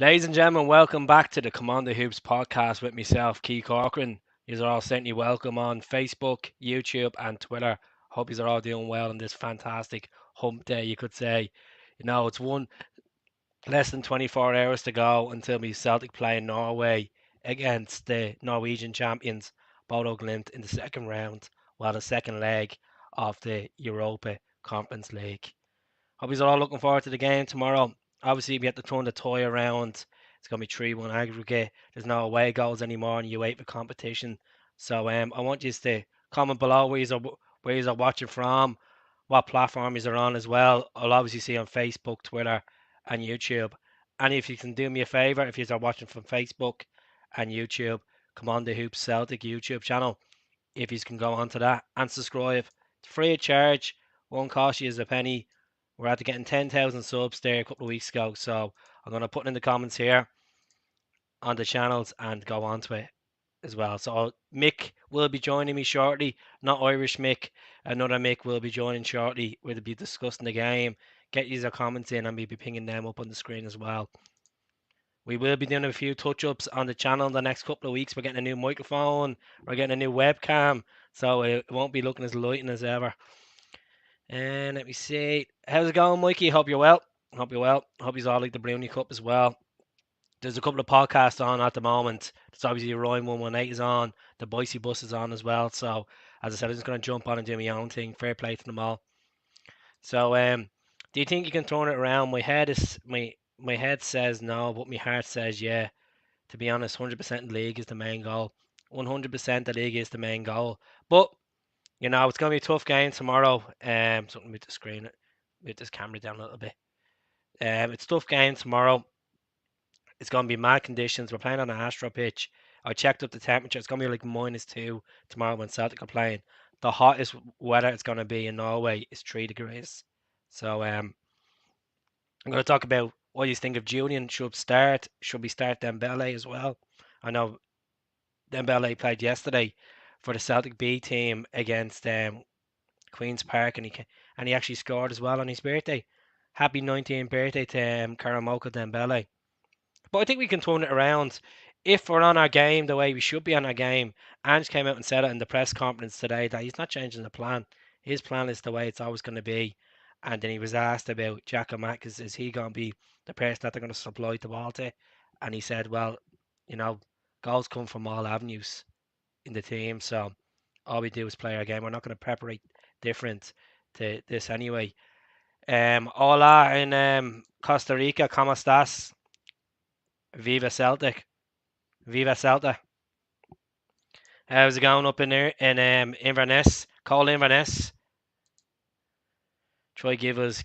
Ladies and gentlemen, welcome back to the Commander Hoops podcast with myself, Key Corcoran. You are all certainly welcome on Facebook, YouTube, and Twitter. Hope you are all doing well on this fantastic hump day, you could say. It's one less than 24 hours to go until we Celtic play in Norway against the Norwegian champions, Bodo Glimt, in the second round, while the second leg of the Europa Conference League. Hope you're all looking forward to the game tomorrow. Obviously, we have to turn the toy around. It's going to be 3-1 aggregate. There's no away goals anymore in UEFA competition. So I want you to comment below where you are watching from, what platform you are on as well. I'll obviously see on Facebook, Twitter, and YouTube. And if you can do me a favour, if you are watching from Facebook and YouTube, come on the Hoops Celtic YouTube channel. If you can go onto that and subscribe, it's free of charge. Won't cost you as a penny. We're after getting 10,000 subs there a couple of weeks ago, so I'm going to put in the comments here on the channels and go on to it as well. So Mick will be joining me shortly, not Irish Mick. Another Mick will be joining shortly. We'll be discussing the game. Get your comments in and we'll be pinging them up on the screen as well. We will be doing a few touch-ups on the channel in the next couple of weeks. We're getting a new microphone. We're getting a new webcam, so it won't be looking as lighting as ever. And let me see. How's it going, Mikey? Hope you're well. Hope you're well. Hope you all like the Brownie Cup as well. There's a couple of podcasts on at the moment. There's obviously Ryan 118 is on. The Boise Bus is on as well. So, as I said, I'm just going to jump on and do my own thing. Fair play to them all. So, do you think you can turn it around? My head says no, but my heart says yeah. To be honest, 100% the league is the main goal. 100% the league is the main goal. But it's going to be a tough game tomorrow. Something with the screen, with this camera down a little bit. It's a tough game tomorrow. It's going to be mad conditions. We're playing on an Astro pitch. I checked up the temperature. It's going to be like -2 tomorrow when Celtic are playing. The hottest weather it's going to be in Norway is 3 degrees. So I'm going to talk about what you think of Julian. Should start? Should we start Dembele as well? I know Dembele played yesterday for the Celtic B team against Queen's Park, and he actually scored as well on his birthday. Happy 19th birthday to Karamoka Dembele. But I think we can turn it around. If we're on our game the way we should be on our game, Ange came out and said it in the press conference today that he's not changing the plan. His plan is the way it's always going to be. And then he was asked about Mack, is he going to be the person that they're going to supply the ball to? And he said, well, goals come from all avenues in the team. So all we do is play our game. We're not going to preparate different to this anyway. Hola in Costa Rica, ¿cómo estás? Viva Celtic. Viva Celta. How's it going up in there in Inverness? Call Inverness. Try give us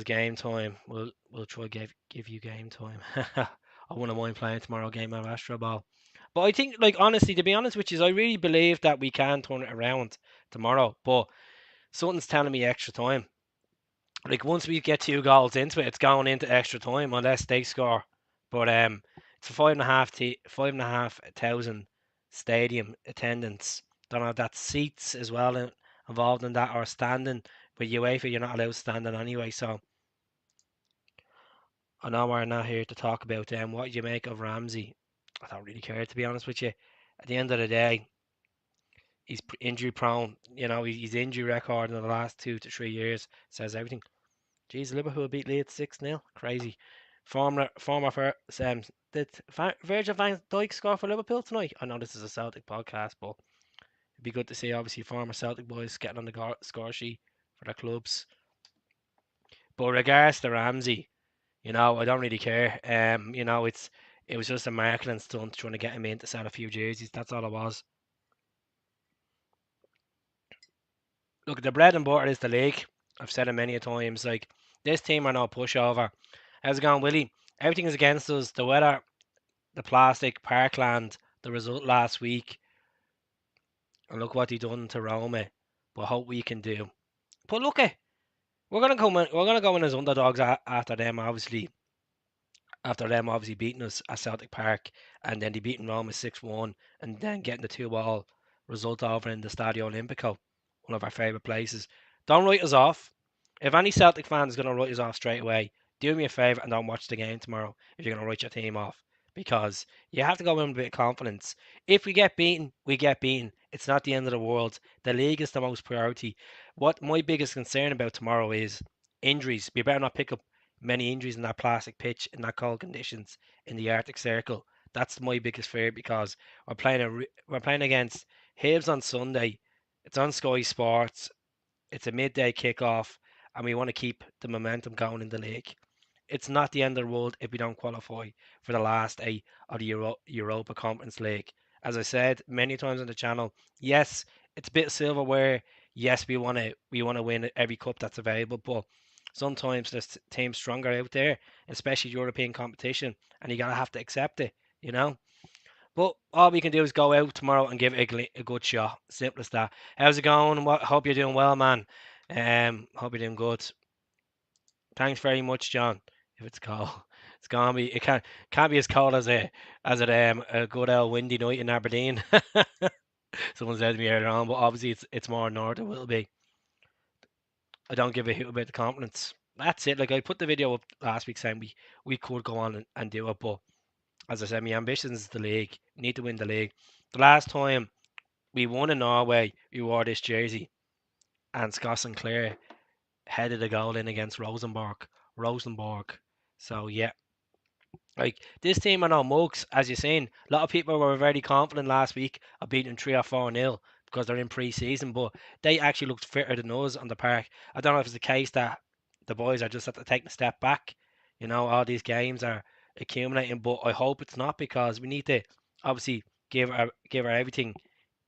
game time. We'll try give you game time. I wouldn't mind playing tomorrow game of Astro Ball. But I think, like, honestly, to be honest with you, I really believe that we can turn it around tomorrow. But something's telling me extra time. Like, once we get 2 goals into it, it's going into extra time unless they score. But it's a 5.5 thousand stadium attendance. Don't know if that's seats as well involved in that or standing. With UEFA, you're not allowed standing anyway. So I know we're not here to talk about what do you make of Ramsey. I don't really care, to be honest with you. At the end of the day, he's injury prone. His injury record in the last 2 to 3 years says everything. Jeez, Liverpool beat Leeds 6-0. Crazy. Former did Virgil van Dijk score for Liverpool tonight? I know this is a Celtic podcast, but it'd be good to see obviously former Celtic boys getting on the score sheet for their clubs. But regards to Ramsey, I don't really care. It was just a marketing stunt trying to get him in to sell a few jerseys. That's all it was. Look, the bread and butter is the league. I've said it many a times. Like, this team are no pushover. How's it going, Willie? Everything is against us. The weather, the plastic, Parkland, the result last week, and look what he done to Roma. But hope we can do. But look, we're gonna come in. We're gonna go in as underdogs after them, obviously. After them, obviously beating us at Celtic Park, and then they beating Roma 6-1, and then getting the 2-2 result over in the Stadio Olimpico, one of our favourite places. Don't write us off. If any Celtic fan is going to write us off straight away, do me a favour and don't watch the game tomorrow if you're going to write your team off, because you have to go in with a bit of confidence. If we get beaten, we get beaten. It's not the end of the world. The league is the most priority. What my biggest concern about tomorrow is injuries. We better not pick up many injuries in that plastic pitch in that cold conditions in the Arctic Circle. That's my biggest fear, because we're playing against Hibs on Sunday. It's on Sky Sports. It's a midday kickoff, and we want to keep the momentum going in the league. It's not the end of the world if we don't qualify for the last eight of the Europa Conference League. As I said many times on the channel, yes, it's a bit of silverware. Yes, we want to win every cup that's available, but sometimes there's teams stronger out there, especially European competition, and you gotta have to accept it, you know. But all we can do is go out tomorrow and give it a good shot. Simple as that. How's it going? Hope you're doing well, man. Hope you're doing good. Thanks very much, John. If it's cold, it's gonna be. It can't be as cold as a good old windy night in Aberdeen. Someone said to me earlier on, but obviously it's more north. It will be. I don't give a hoot about the confidence. That's it. Like, I put the video up last week saying we could go on and do it, but as I said, my ambition is the league. We need to win the league. The last time we won in Norway, we wore this jersey, and Scott Sinclair headed a goal in against Rosenborg. Rosenborg. So yeah, like this team are no mugs, as you're saying. A lot of people were very confident last week of beating 3 or 4-0 because they're in pre-season, but they actually looked fitter than us on the park. I don't know if it's the case that the boys are just at to take a step back. You know, all these games are accumulating, but I hope it's not, because we need to obviously give our everything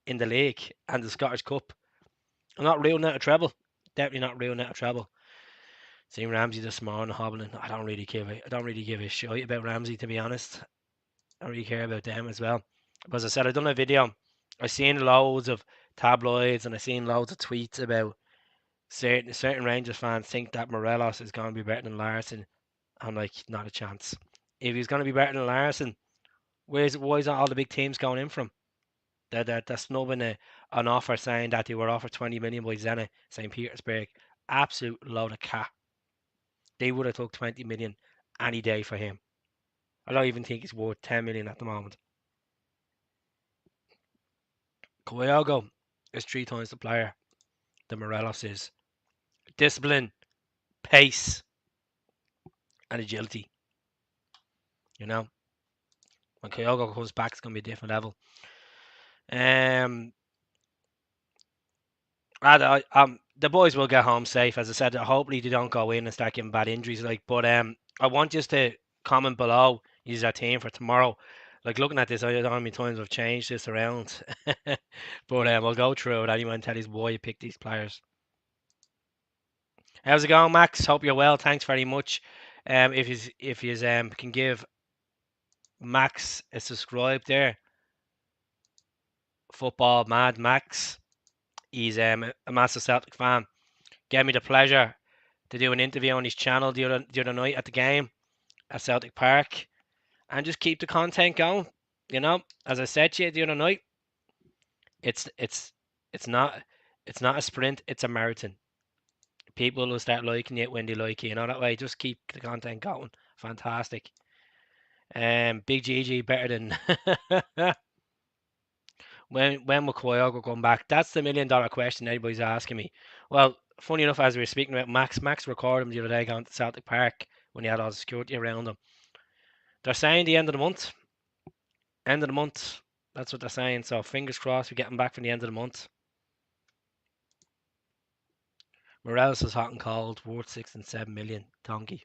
in the league and the Scottish Cup. I'm not ruling out a treble. Definitely not ruling out a treble. Seeing Ramsey this morning hobbling, I don't really give a shit about Ramsey, to be honest. I don't really care about them as well. But as I said, I done a video. I seen loads of tabloids and I seen loads of tweets about certain Rangers fans think that Morelos is going to be better than Larson. I'm like, not a chance. If he's going to be better than Larson, why is all the big teams going in from? They're snubbing an offer saying that they were offered 20 million by Zenit St. Petersburg. Absolute load of cat. They would have took 20 million any day for him. I don't even think he's worth 10 million at the moment. Kyoga is 3 times the player that Morelos is. Discipline, pace, and agility. You know, when Kyoga comes back, it's going to be a different level. Um, the boys will get home safe, as I said. Hopefully, they don't go in and start getting bad injuries. But I want you to comment below. Use our team for tomorrow. Like, looking at this, I don't know how many times I've changed this around. But I'll go through it anyway and tell his boy you pick these players. How's it going, Max? Hope you're well. Thanks very much. If you can give Max a subscribe there, Football Mad Max. He's a massive Celtic fan. Gave me the pleasure to do an interview on his channel the other night at the game at Celtic Park, and just keep the content going. You know, as I said to you the other night, it's it's it's not it's not a sprint, it's a marathon. People will start liking it when they like you. You know that way. Just keep the content going. Fantastic. Big GG better than when will Kyogo come back? That's the $1 million question everybody's asking me. Well, funny enough, as we were speaking about Max recorded him the other day going to Celtic Park when he had all the security around him. They're saying the end of the month. End of the month. That's what they're saying. So fingers crossed we get him back from the end of the month. Morales is hot and cold, worth 6 and 7 million. Donkey.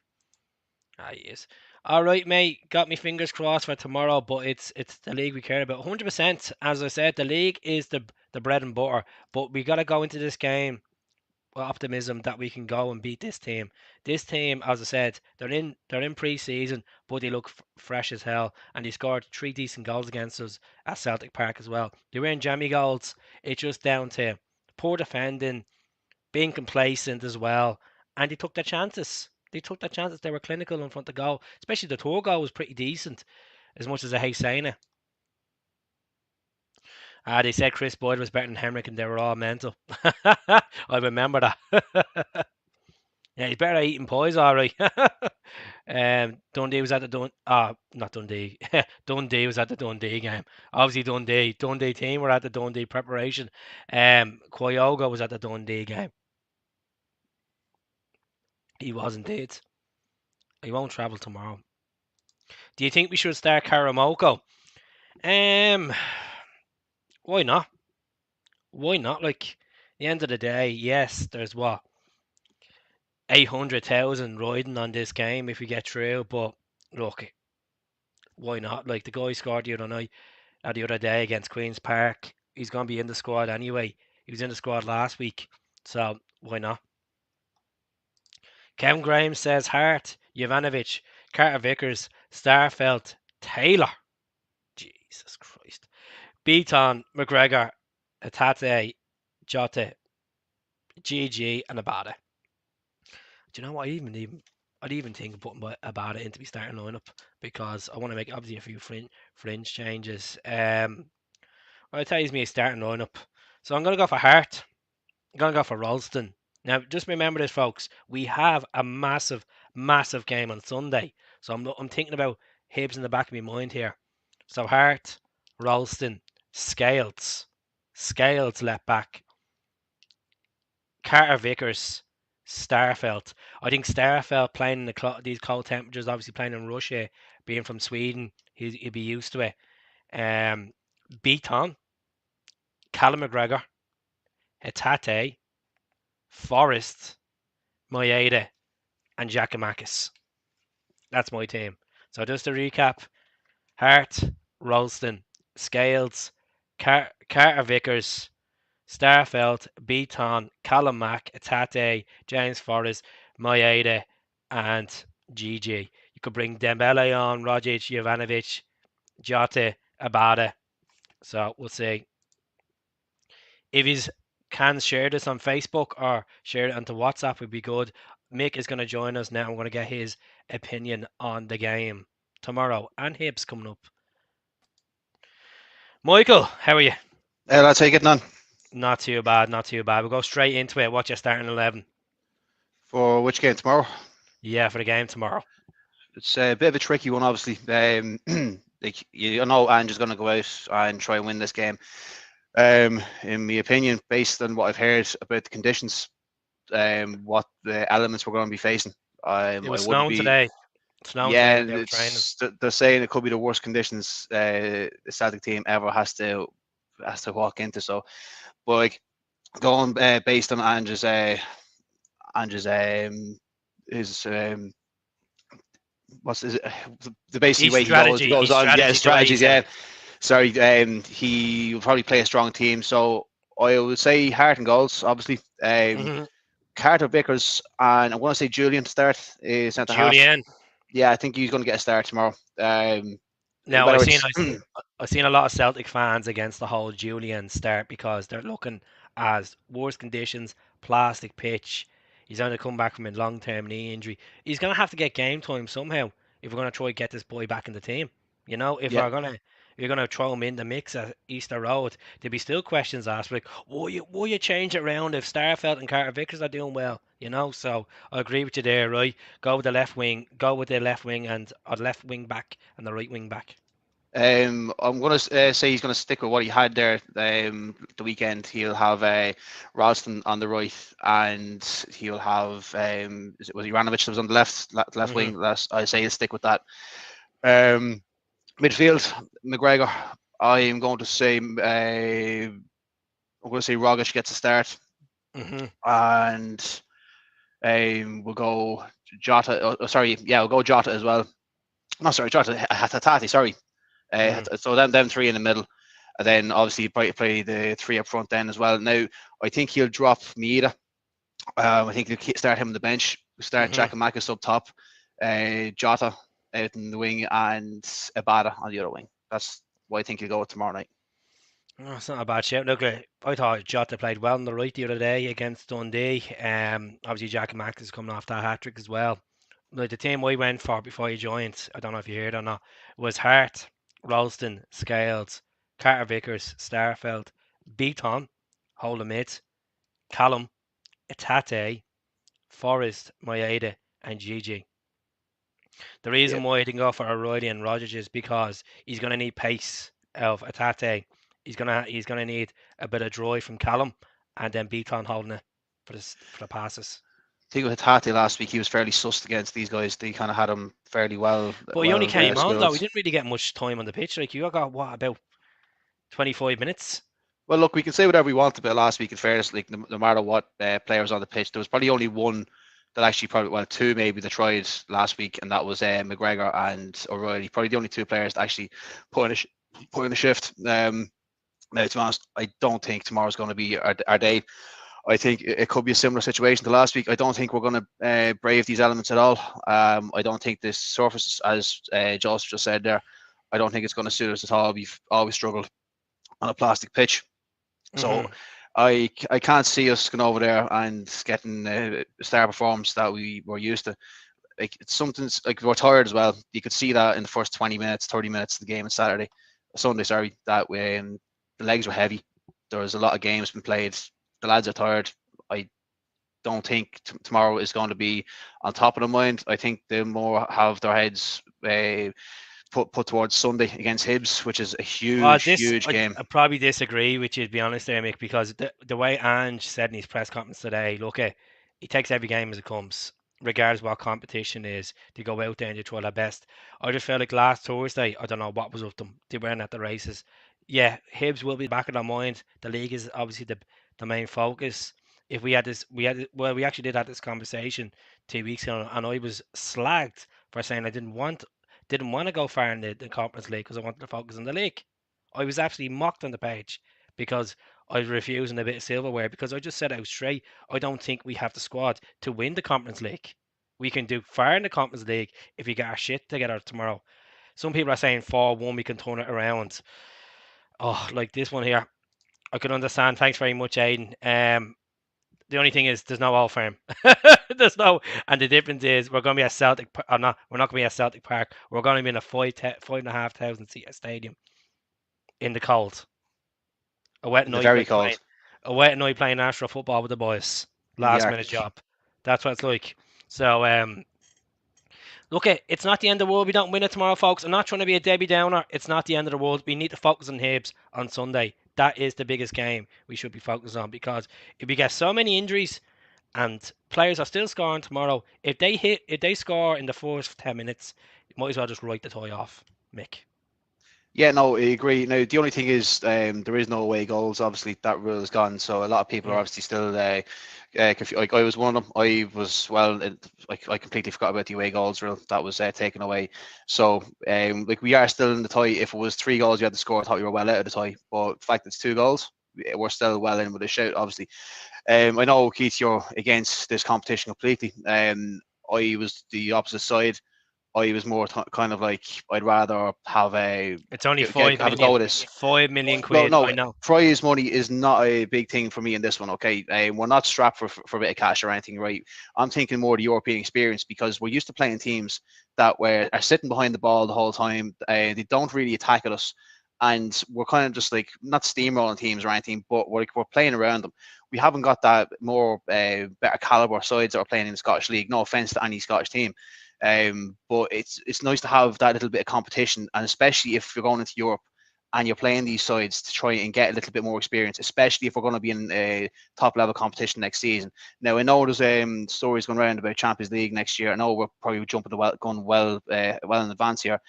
Ah, he is. All right, mate. Got me fingers crossed for tomorrow, but it's the league we care about. 100%. As I said, the league is the bread and butter. But we got to go into this game with optimism that we can go and beat this team. This team, as I said, they're in pre-season, but they look fresh as hell, and they scored 3 decent goals against us at Celtic Park as well. They were in jammy goals. It's just down to poor defending, being complacent as well, and they took their chances. They took their chances. They were clinical in front of goal, especially the tour goal was pretty decent, as much as I hate saying it. They said Chris Boyd was better than Henrik, and they were all mental. I remember that. Yeah, he's better at eating pies, all right. Dundee was at the not Dundee. Dundee was at the Dundee game. Obviously Dundee team were at the Dundee preparation. Kyoga was at the Dundee game. He was indeed. He won't travel tomorrow. Do you think we should start Karamoko? Um, why not? Why not? Like, at the end of the day, yes, there's what 800,000 riding on this game if we get through. But look, why not? Like the guy scored the other day against Queens Park. He's gonna be in the squad anyway. He was in the squad last week, so why not? Kevin Graham says Hart, Jovanovic, Carter Vickers, Starfelt, Taylor. Jesus Christ. Beaton, McGregor, Atate, Jota, GG, and Abada. Do you know what? I'd even think of putting Abada into my starting lineup because I want to make obviously a few fringe changes. Well, it tells me a starting lineup. So I'm gonna go for Hart. I'm gonna go for Ralston. Now, just remember this, folks. We have a massive, massive game on Sunday. So I'm thinking about Hibs in the back of my mind here. So Hart, Ralston, Scales left back, Carter Vickers, Starfelt. I think Starfelt playing in these cold temperatures, obviously playing in Russia, being from Sweden, he'd be used to it. Um, Beaton, Callum McGregor, Hetate, Forrest, Maeda, and Giacomakis. That's my team. So just to recap: Hart, Ralston, Scales, Carter Vickers, Starfelt, Beaton, Callum Mack, Atate, James Forrest, Maeda, and GG. You could bring Dembele on, Rodgers, Jovanovic, Jota, Abada. So we'll see. If you can share this on Facebook or share it onto WhatsApp, would be good. Mick is going to join us now. I'm going to get his opinion on the game tomorrow and Hibs coming up. Michael, how are you? Lads, how you getting on? Not too bad, not too bad. We'll go straight into it. What's your starting 11? For which game tomorrow? Yeah, for the game tomorrow. It's a bit of a tricky one, obviously. Like you know, Ange is going to go out and try and win this game. In my opinion, based on what I've heard about the conditions, what the elements we're going to be facing, It I was wouldn't snowing be. today. Snowing today Yeah, when they were training. they're saying it could be the worst conditions the Celtic team ever has to walk into. So, but like going based on Ange's his what's is it, the basically way he His goes on, yeah, strategy, the way he strategies, said yeah. it. Sorry, he will probably play a strong team. So I would say Hart and goals, obviously. Hmm. Carter Vickers and I want to say Julian to start centre half. Julian. Yeah, I think he's going to get a start tomorrow. Now Whether it's I've seen a lot of Celtic fans against the whole Julian start because they're looking as worse conditions, plastic pitch. He's only come back from a long term knee injury. He's gonna have to get game time somehow if we're gonna try to get this boy back in the team. You know, yeah. if you're gonna throw him in the mix at Easter Road, there'll be still questions asked like, will you change it around if Starfelt and Carter Vickers are doing well? You know, so I agree with you there, right? Go with the left wing and or the left wing back and the right wing back. I'm going to say he's going to stick with what he had there the weekend. He'll have Ralston on the right, and he'll have was Ivanovic that was on the left Hmm. wing. I say he'll stick with that. Um, Midfield, McGregor. I'm going to say Rogic gets a start, Hmm. and we'll go Jota. Sorry, yeah, we'll go Jota as well. No, sorry, Jota Hatatati. Sorry. Hmm. So them three in the middle, and then obviously play the three up front then as well. Now I think he'll drop Mieda. I think he'll start him on the bench. Start Hmm. Giacomakis up top, Jota out in the wing, and Abada on the other wing. That's what I think he'll go with tomorrow night. Oh, it's not a bad shout. Look, I thought Jota played well on the right the other day against Dundee. Obviously Jack Max is coming off that hat trick as well. Like the team I went for before you joined, I don't know if you heard or not, was Hart, Ralston, Scales, Carter Vickers, Starfelt, Beaton, hold mid, Callum, Itate, Forrest, Maeda, and Gigi. The Yeah, reason why I didn't go for O'Reilly and Rodgers is because he's going to need pace of Atate. He's gonna need a bit of drive from Callum, and then Beaton holding it for the passes. I think with Hatate last week, he was fairly sussed against these guys. They kind of had him fairly But he only well came on though. He schooled. didn't really get much time on the pitch. Like you got what about 25 minutes? Well, look, we can say whatever we want about last week. In fairness, like no matter what players on the pitch, there was probably only one that actually probably well two maybe that tried last week, and that was McGregor and O'Reilly. Probably the only two players that actually put in put in a shift. Now, to be honest, I don't think tomorrow's going to be our day. I think it could be a similar situation to last week. I don't think we're going to brave these elements at all. I don't think this surface, as Joseph just said there, I don't think it's going to suit us at all. We've always struggled on a plastic pitch. So Mm-hmm. I can't see us going over there and getting a star performance that we were used to. Like it's something like we're tired as well. You could see that in the first 20 minutes, 30 minutes of the game on Sunday, sorry, that way the legs were heavy. There was a lot of games been played. The lads are tired. I don't think tomorrow is going to be on top of the mind. I think they more have their heads put towards Sunday against Hibs, which is a Well, huge game. I probably disagree with you, to be honest, there, Mick, because the way Ange said in his press conference today, look, he takes every game as it comes, regardless what competition is. They go out there and they try their best. I just felt like last Thursday, I don't know what was with them. They weren't at the races. Yeah, Hibs will be back in their mind. The league is obviously the main focus. If we had this, we actually did have this conversation 2 weeks ago, and I was slagged for saying I didn't want to go far in the Conference League because I wanted to focus on the league. I was absolutely mocked on the page because I was refusing a bit of silverware because I just said out straight, I don't think we have the squad to win the Conference League. We can do far in the Conference League if we get our shit together tomorrow. Some people are saying 4-1, we can turn it around. Oh, like this one here, I can understand. Thanks very much, Aiden. The only thing is there's no Old Firm. There's no, and the difference is we're going to be at Celtic. Or not, we're not going to be at Celtic Park. We're going to be in a 5,500 seat stadium in the cold. A wet In the night, very like playing cold. a wet night playing national football with the boys. In the Last minute Arctic. job. That's what it's like. So look, it's not the end of the world. We don't win it tomorrow, folks. I'm not trying to be a Debbie Downer. It's not the end of the world. We need to focus on Hibs on Sunday. That is the biggest game we should be focused on because if we get so many injuries and players are still scoring tomorrow. If they score in the first 10 minutes, you might as well just write the tie off, Mick. Yeah, no, I agree. Now, the only thing is, there is no away goals. Obviously, that rule is gone. So a lot of people are Mm. obviously still confused. Like I was one of them. I completely forgot about the away goals rule that was taken away. So, like we are still in the tie. If it was 3 goals you had to score, I thought you were well out of the tie. But the fact it's 2 goals, we're still well in with a shout. Obviously, I know Keith, you're against this competition completely. I was the opposite side. I was more kind of like I'd rather have It's only five have a go million. at this. 5 million Well, quid. I no, know. prize money is not a big thing for me in this one. Okay, we're not strapped for a bit of cash or anything, right? I'm thinking more the European experience because we're used to playing teams that are sitting behind the ball the whole time. They don't really attack at us, and we're kind of just like not steamrolling teams or anything, but we're playing around them. We haven't got that more better caliber sides that are playing in the Scottish League. No offense to any Scottish team, but it's nice to have that little bit of competition, and especially if you're going into Europe and you're playing these sides to try and get a little bit more experience, especially if we're going to be in a top level competition next season. Now I know there's stories going around about Champions League next year. I know we're probably jumping the gun well in advance here,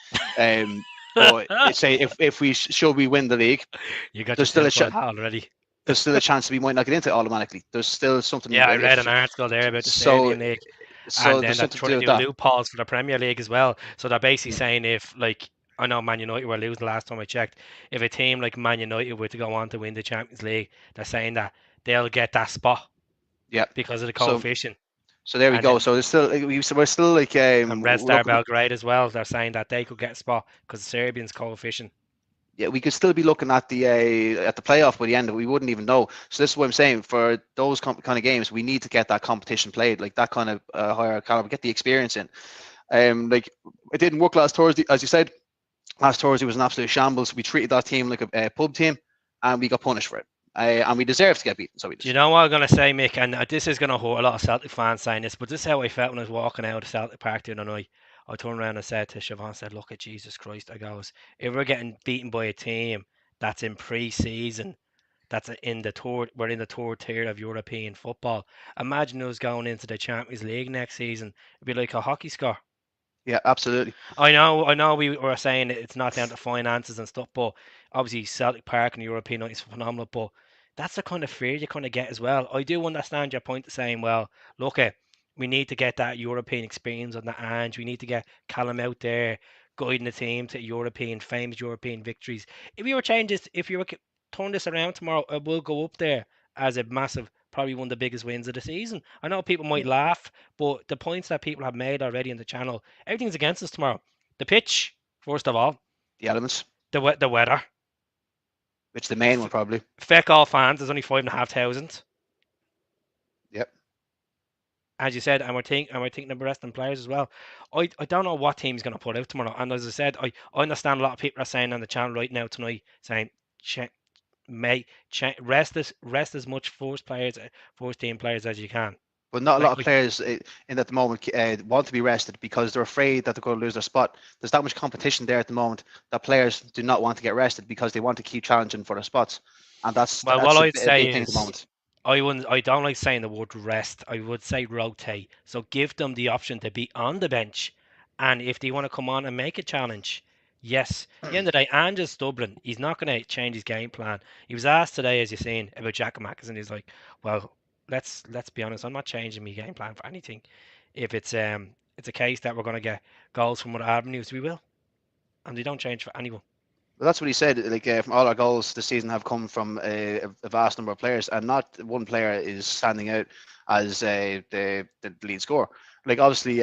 but say if we should we win the league, You got there's still a yourself on already. there's still a chance that we might not get into it automatically. There's still something Yeah, I read if an article there about the so Serbian league, and so then there's they're something to trying do to with do that. loopholes for the Premier League as well. So they're basically Mm. saying if, like, I know Man United were losing last time I checked. If a team like Man United were to go on to win the Champions League, they're saying that they'll get that spot Yeah. because of the So coefficient. so there we And go. then So there's still we're still like and Red we're Star looking. Belgrade as well, they're saying that they could get a spot because the Serbians coefficient. Yeah, we could still be looking at the playoff by the end. We wouldn't even know. So this is what I'm saying. For those kind of games, we need to get that competition played, like that kind of higher caliber, get the experience in. Like it didn't work last Thursday, as you said. Last Thursday was an absolute shambles. We treated that team like a pub team, and we got punished for it. And we deserved to get beaten, so we Do you did. know what I'm going to say, Mick? And this is going to hurt a lot of Celtic fans saying this, but this is how I felt when I was walking out of Celtic Park the other night. I turned around and said to Siobhan, said, look at Jesus Christ. I goes, if we're getting beaten by a team that's in pre-season, that's in the third, we're in the third tier of European football. Imagine us going into the Champions League next season. It'd be like a hockey score. Yeah, absolutely. I know we were saying it's not down to finances and stuff, but obviously Celtic Park and the European night is phenomenal, but that's the kind of fear you kind of get as well. I do understand your point of saying, well, look we need to get that European experience on the Ange. We need to get Callum out there guiding the team to famous European victories. If you were change this, if you were turn this around tomorrow, it will go up there as a massive, probably one of the biggest wins of the season. I know people might laugh, but the points that people have made already on the channel, everything's against us tomorrow. The pitch, first of all, The elements, the weather. which the main one probably. Feck all fans. There's only 5,500. Yep. As you said, and we're thinking of the rest of the players as well. I don't know what team's going to put out tomorrow. And as I said, I understand a lot of people are saying on the channel right now tonight, saying, rest as much first team players as you can. But not a Like, lot of players in at the moment want to be rested because they're afraid that they're going to lose their spot. There's that much competition there at the moment that players do not want to get rested because they want to keep challenging for their spots, and that's well, what a I'd say big thing at the is, moment. I don't like saying the word rest. I would say rotate. So give them the option to be on the bench, and if they want to come on and make a challenge, yes. At the end of the day, Ange's stubborn. He's not going to change his game plan. He was asked today, as you've seen, about Jack and he's like, "Well, let's be honest. I'm not changing my game plan for anything. If it's a case that we're going to get goals from other avenues, we will, and they don't change for anyone." Well, that's what he said. Like from all our goals this season have come from a vast number of players, and not one player is standing out as the lead scorer. Like obviously,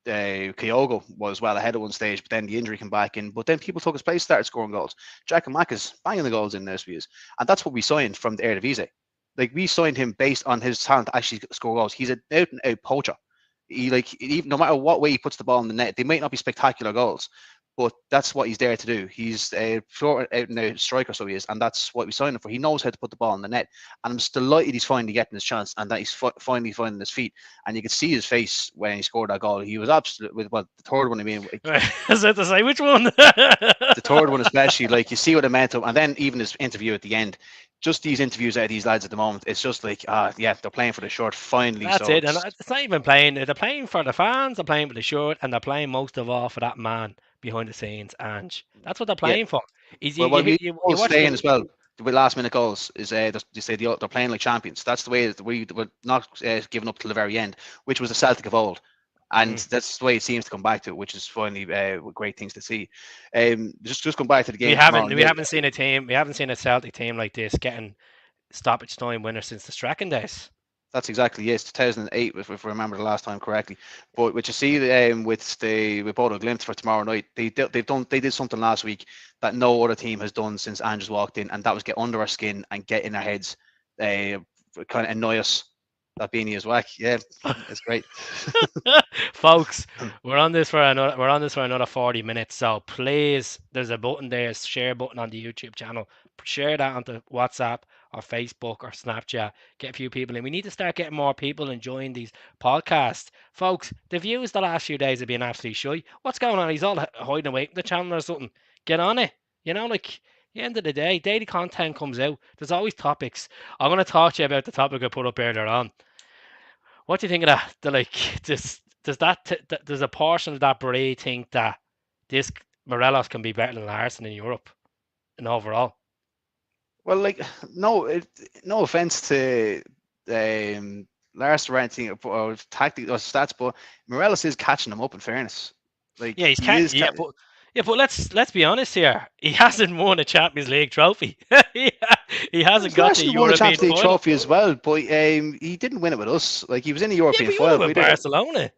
Kyoga was well ahead at one stage, but then the injury came back in. But then people took his place, started scoring goals. Jack and Mack is banging the goals in this views, and that's what we signed from the Eredivisie. Like we signed him based on his talent to actually score goals. He's an out and out poacher. Even no matter what way he puts the ball in the net, they might not be spectacular goals, but that's what he's there to do. He's a pure out and out striker, so he is, and that's what we signed him for. He knows how to put the ball in the net, and I'm just delighted he's finally getting his chance and that he's finally finding his feet. And you could see his face when he scored that goal. He was absolute with the third one. I mean, Is that to say which one? The third one especially, like you see what it meant to him, and then even his interview at the end. Just these interviews out of these lads at the moment, it's just like, yeah, they're playing for the shirt finally. That's it, and it's not even playing. They're playing for the fans. They're playing for the shirt, and they're playing most of all for that man behind the scenes, Ange. That's what they're Yeah. playing for. Well, what we You watch saying as well with last minute goals is they say they're playing like champions. That's the way that we were not giving up till the very end, which was the Celtic of old. And that's the way it seems to come back to it, which is finally great things to see. Just come back to the game. We haven't seen a team. We haven't seen a Celtic team like this getting stoppage time winner since the Strachan days. That's exactly, yes, 2008, if I remember the last time correctly. But what you see with Bodo Glimt for tomorrow night, they did something last week that no other team has done since Andrews walked in, and that was get under our skin and get in our heads, kind of annoy us. That beanie is whack. Yeah, it's great. Folks, we're on this for another 40 minutes. So please, there's a button there, share button on the YouTube channel. Share that onto WhatsApp or Facebook or Snapchat. Get a few people in. We need to start getting more people enjoying these podcasts. Folks, the views the last few days have been absolutely shy. What's going on? He's all hiding away from the channel or something. Get on it. You know, like at the end of the day, daily content comes out. There's always topics. I'm going to talk to you about the topic I put up earlier on. What do you think of that? Does a portion of that breed think that this Morelos can be better than Larson in Europe and overall? Well, like no offense to Lars or anything or tactic or stats, but Morelos is catching them up. In fairness, like yeah, but let's be honest here. He hasn't won a Champions League trophy. he hasn't got the European won a Champions League final. trophy as well, but he didn't win it with us. Like he was in the European final with Barcelona.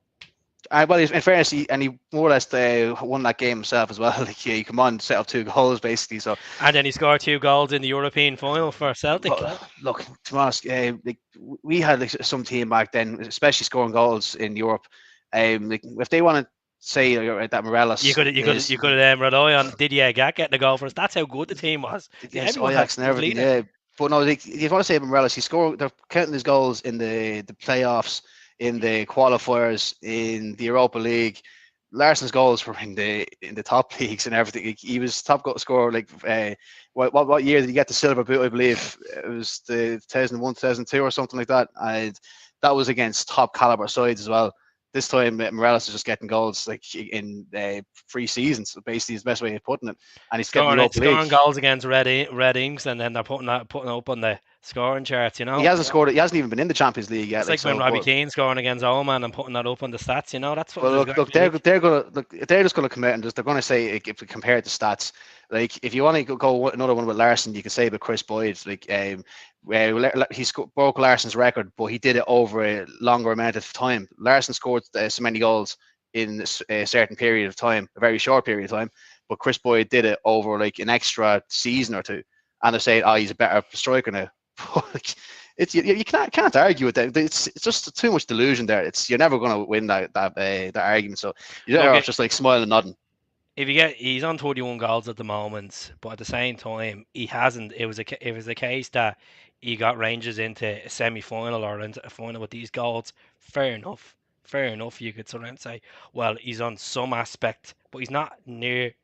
Well, in fairness, he more or less won that game himself as well. Like he come on, set up 2 goals basically. So and then he scored 2 goals in the European final for Celtic. Look, to be honest, like we had some team back then, especially scoring goals in Europe. Like if they want to say that Morelos, you could rely on Didier Gak getting the goal for us. That's how good the team was. Ajax and everything. Yeah, but no, if you want to say Morelos, he scored. They're counting his goals in the playoffs, in the qualifiers, in the Europa League. Larson's goals were in the top leagues and everything. He was top goal scorer. Like what year did he get the silver boot? I believe it was the 2001, 2002 or something like that. And that was against top caliber sides as well. This time Morales is just getting goals like in free seasons. So basically, is the best way of putting it. And he's getting the Europa League. Scoring goals against Red Inks, and then they're putting up on the scoring charts. You He know, hasn't scored. He hasn't even been in the Champions League yet. it's Like like when so, Robbie but Keane scoring against Oman and putting that up on the stats. You know, that's what Well, there's got look, to be. they're just gonna come out and just they're gonna say like, if we compare the stats, like if you want to go another one with Larson, you can say about Chris Boyd, like he broke Larson's record, but he did it over a longer amount of time. Larson scored so many goals in a certain period of time, a very short period of time, but Chris Boyd did it over like an extra season or two, and they're saying, oh, he's a better striker now. It's you can't argue with that. It's just too much delusion there. It's you're never going to win that argument. So you're Look, better off just like smiling and nodding. if you get, he's on 31 goals at the moment, but at the same time, he hasn't. It was a case that he got Rangers into a semi final or into a final with these goals. Fair enough. Fair enough. You could sort of say, well, he's on some aspect, but he's not near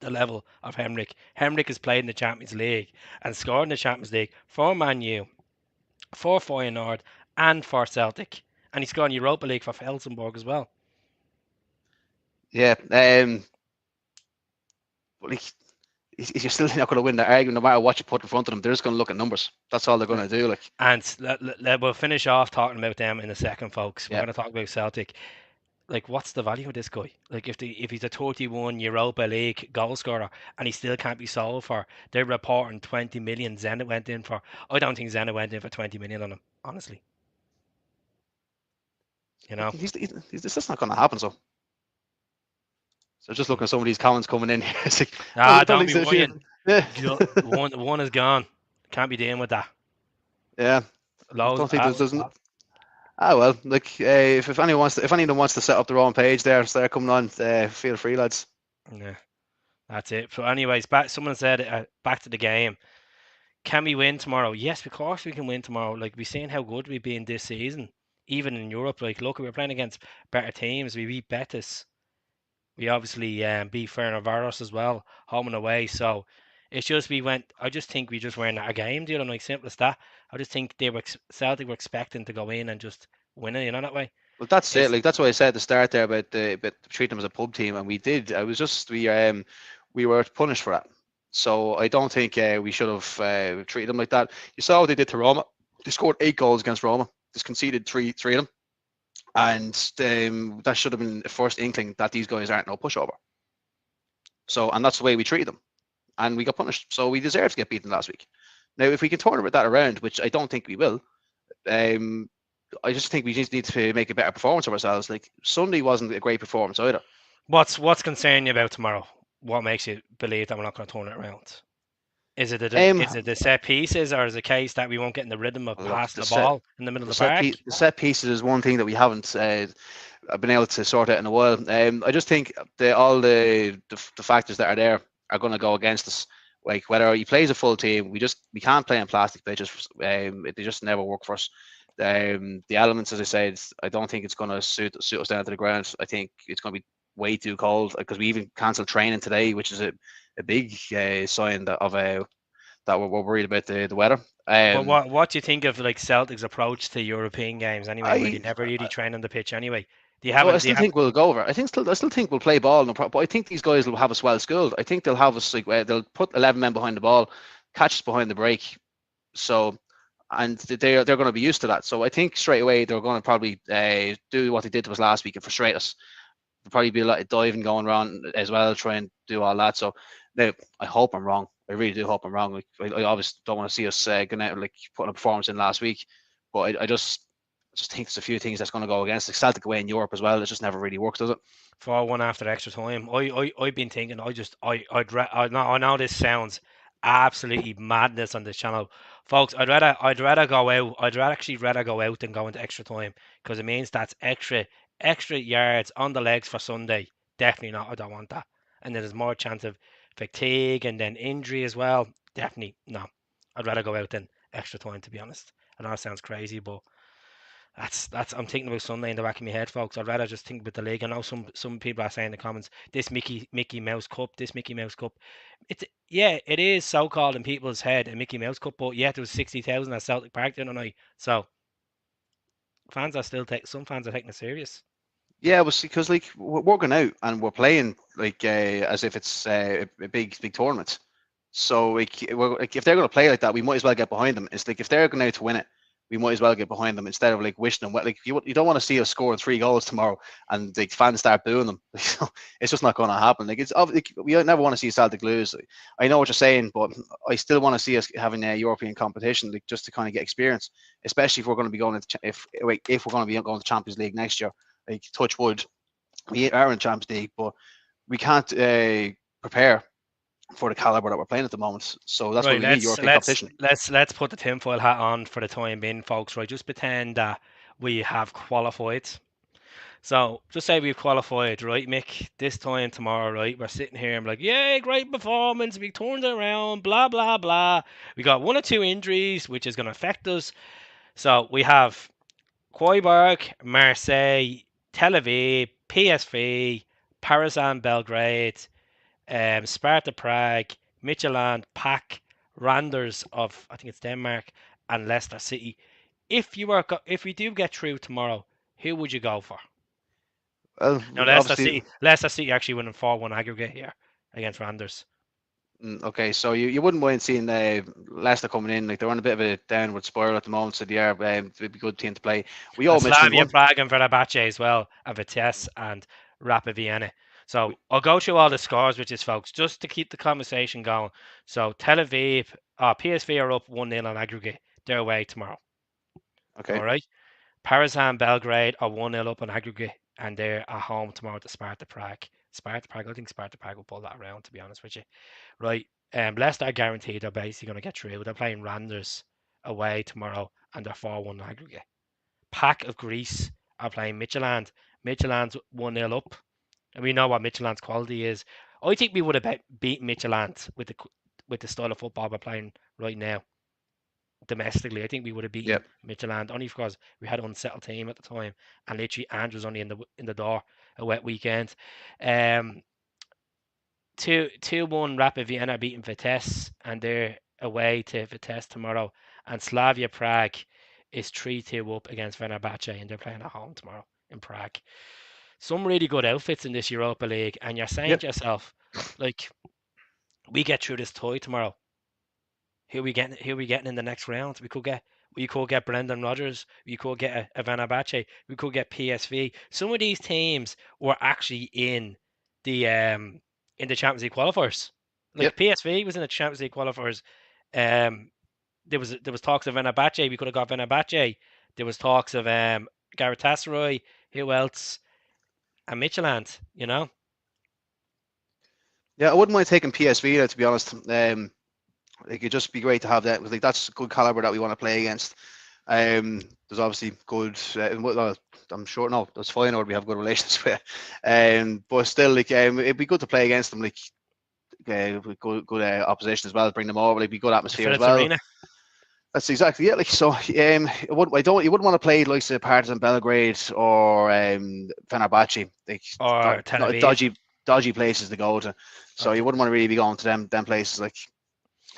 the level of Henrik. Henrik has played in the Champions League and scored in the Champions League for Man U, for Feyenoord, and for Celtic, and he scored in Europa League for Helsingborg as well. Yeah. Like, you're still not going to win the argument no matter what you put in front of them. They're just going to look at numbers. That's all they're going to do. Like, And we'll finish off talking about them in a second, folks. We're yeah. going to talk about Celtic. Like, what's the value of this guy? Like, if he's a 31 Europa League goal scorer and he still can't be sold for, they're reporting 20 million Zenit went in for. I don't think Zenit went in for 20 million on him, honestly. You know, This is not going to happen. So just looking at some of these comments coming in here, it's like, I don't don't think be so. worrying. Yeah. One is gone. Can't be dealing with that. Yeah. I Loads. don't think there's. Well, like if anyone wants to set up their own page there, start coming on. Feel free, lads. Yeah, that's it. So, anyways, back. Someone said back to the game. Can we win tomorrow? Yes, of course we can win tomorrow. Like we've seen how good we've been this season, even in Europe. Like look, we're playing against better teams. We beat Betis. We obviously beat Ferencváros as well, home and away. So it's just we went. I just think we just weren't at a game, deal. And like simple as that. I just think Celtic were expecting to go in and just win it. You know that way. Well, that's it. It's Like that's what I said at the start there about treating them as a pub team, and we did. I was just we were punished for that. So I don't think we should have treated them like that. You saw what they did to Roma. They scored 8 goals against Roma. Just conceded three of them, and that should have been the first inkling that these guys aren't no pushover. So, and that's the way we treated them, and we got punished. So we deserved to get beaten last week. Now, if we can turn that around, which I don't think we will, um, I just think we just need to make a better performance of ourselves. Like Sunday wasn't a great performance either. what's concerning you about tomorrow? What makes you believe that we're not going to turn it around? Um, Is it the set pieces, or is it a case that we won't get in the rhythm of Look, passing the ball in the middle of the park? the set pieces is one thing that we haven't been able to sort out in a while. I just think all the factors that are there are going to go against us. Like whether he plays a full team, we can't play on plastic pitches. They just never work for us. The elements, as I said, I don't think it's going to suit us down to the ground. I think it's going to be way too cold because we even cancelled training today, which is a big sign that we're worried about the weather. But what do you think of like Celtic's approach to European games anyway, where they I never really train on the pitch anyway? Well, I Do you still have think we'll go over. I still think we'll play ball, no problem. But I think these guys will have us well schooled. I think they'll have us like they'll put 11 men behind the ball, catch us behind the break. So, and they're going to be used to that. So I think straight away they're going to probably do what they did to us last week and frustrate us. There'll probably be a lot of diving going around as well, try and do all that. So now I hope I'm wrong. I really do hope I'm wrong. Like, I obviously don't want to see us going out like putting a performance in last week, but I just think there's a few things that's going to go against the Celtic away in Europe as well. It just never really works, does it? 4-1 after extra time? I've been thinking. I know this sounds absolutely madness on this channel, folks. I'd rather go out. Rather go out than go into extra time because it means that's extra yards on the legs for Sunday. Definitely not. I don't want that. And then there's more chance of fatigue and then injury as well. Definitely no. I'd rather go out than extra time, to be honest. I know it sounds crazy, but That's I'm thinking about Sunday in the back of my head, folks. I'd rather just think about the league. I know some people are saying in the comments, this Mickey Mouse Cup, this Mickey Mouse Cup. It's yeah, it is so called in people's head a Mickey Mouse Cup, but yet there was 60,000 at Celtic Park the other night. So some fans are taking it serious. Yeah, well, because like we're going out and we're playing like as if it's a big tournament. So like if they're going to play like that, we might as well get behind them. It's like if they're going out to win it, we might as well get behind them instead of like wishing them. Like you don't want to see us scoring 3 goals tomorrow and the fans start booing them. It's just not going to happen. Like we never want to see Celtic lose. I know what you're saying, but I still want to see us having a European competition, like just to kind of get experience, especially if we're going to be going to if we're going to be going to Champions League next year. Like touch wood, we are in Champions League, but we can't prepare for the caliber that we're playing at the moment. So that's why Right, we need European competition. let's put the tinfoil hat on for the time being, folks. Right, just pretend that we have qualified. So just say we've qualified, right, Mick? This time tomorrow, right? We're sitting here and we're like, yay, great performance. We turned it around, blah, blah, blah. We got one or two injuries, which is going to affect us. So we have Quoiberg, Marseille, Tel Aviv, PSV, Partizan Belgrade, Sparta Prague, Midtjylland, PAC, Randers of, I think it's Denmark, and Leicester City. If we do get through tomorrow, who would you go for? Well, No, obviously, Leicester City actually winning 4-1 aggregate here against Randers. okay. So you wouldn't mind seeing Leicester coming in. Like they're on a bit of a downward spiral at the moment, so they are. It'd be a good team to play. We And all mentioned Slavia one. Prague and Fenerbahce as well, and Vitesse and Rapid Vienna. So We, I'll go through all the scores with this, folks, just to keep the conversation going. So Tel Aviv, PSV are up 1-0 on aggregate. They're away tomorrow. okay. All right. Partizan Belgrade are 1-0 up on aggregate, and they're at home tomorrow to Sparta Prague. Sparta Prague, I think Sparta Prague will pull that around, to be honest with you. Right. Leicester are guaranteed they're basically going to get through. They're playing Randers away tomorrow, and they're 4-1 aggregate. Pack of Greece are playing Midtjylland. Midtjylland's 1-0 up, and we know what Midtjylland's quality is. I think we would have beaten Midtjylland with the style of football we're playing right now domestically. I think we would have beaten Yep. Midtjylland only because we had an unsettled team at the time, and literally Andrew's only in the door a wet weekend. Um, 2-1 Rapid Vienna beating Vitesse, and they're away to Vitesse tomorrow. And Slavia Prague is 3-2 up against Fenerbahce, and they're playing at home tomorrow in Prague. Some really good outfits in this Europa League, and you're saying Yep. to yourself, like, we get through this tie tomorrow. Who we getting? Who we getting in the next round? We could get Brendan Rodgers. We could get a Fenerbahce. We could get PSV. Some of these teams were actually in the Champions League qualifiers. Like Yep. PSV was in the Champions League qualifiers. Um, there was talks of Fenerbahce. We could have got Fenerbahce. There was talks of Galatasaray. Who else? And Midtjylland. You know. Yeah, I wouldn't mind taking PSV though, to be honest. It could just be great to have that. Like that's good caliber that we want to play against. There's obviously good. I'm sure no, that's fine. Or we have good relations with. But still, like it'd be good to play against them. Like with good opposition as well. Bring them over. Like be good The atmosphere as Philips well. Arena. That's exactly it. Like so, you wouldn't want to play like say Partizan Belgrade or Fenerbahce. Like Or Tel not Aviv. dodgy places to go to. So you wouldn't want to really be going to them places. Like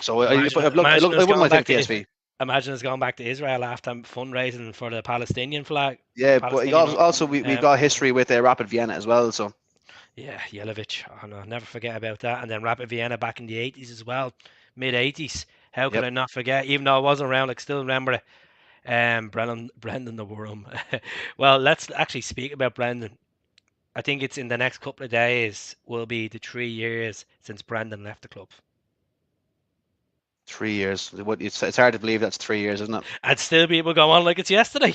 so, Imagine I us wouldn't going mind back taking to PSV. imagine us going back to Israel after fundraising for the Palestinian flag, Yeah, but Palestinian. also we've got history with Rapid Vienna as well. So Yeah, Yelovich. Oh no, never forget about that. And then Rapid Vienna back in the 80s as well, mid 80s. How could yep, I not forget? Even though I wasn't around, I still remember it. Brendan the Worm. Well, let's actually speak about Brendan. I think it's in the next couple of days will be the 3 years since Brendan left the club. 3 years. It's hard to believe that's 3 years, isn't it? And still people go on like it's yesterday.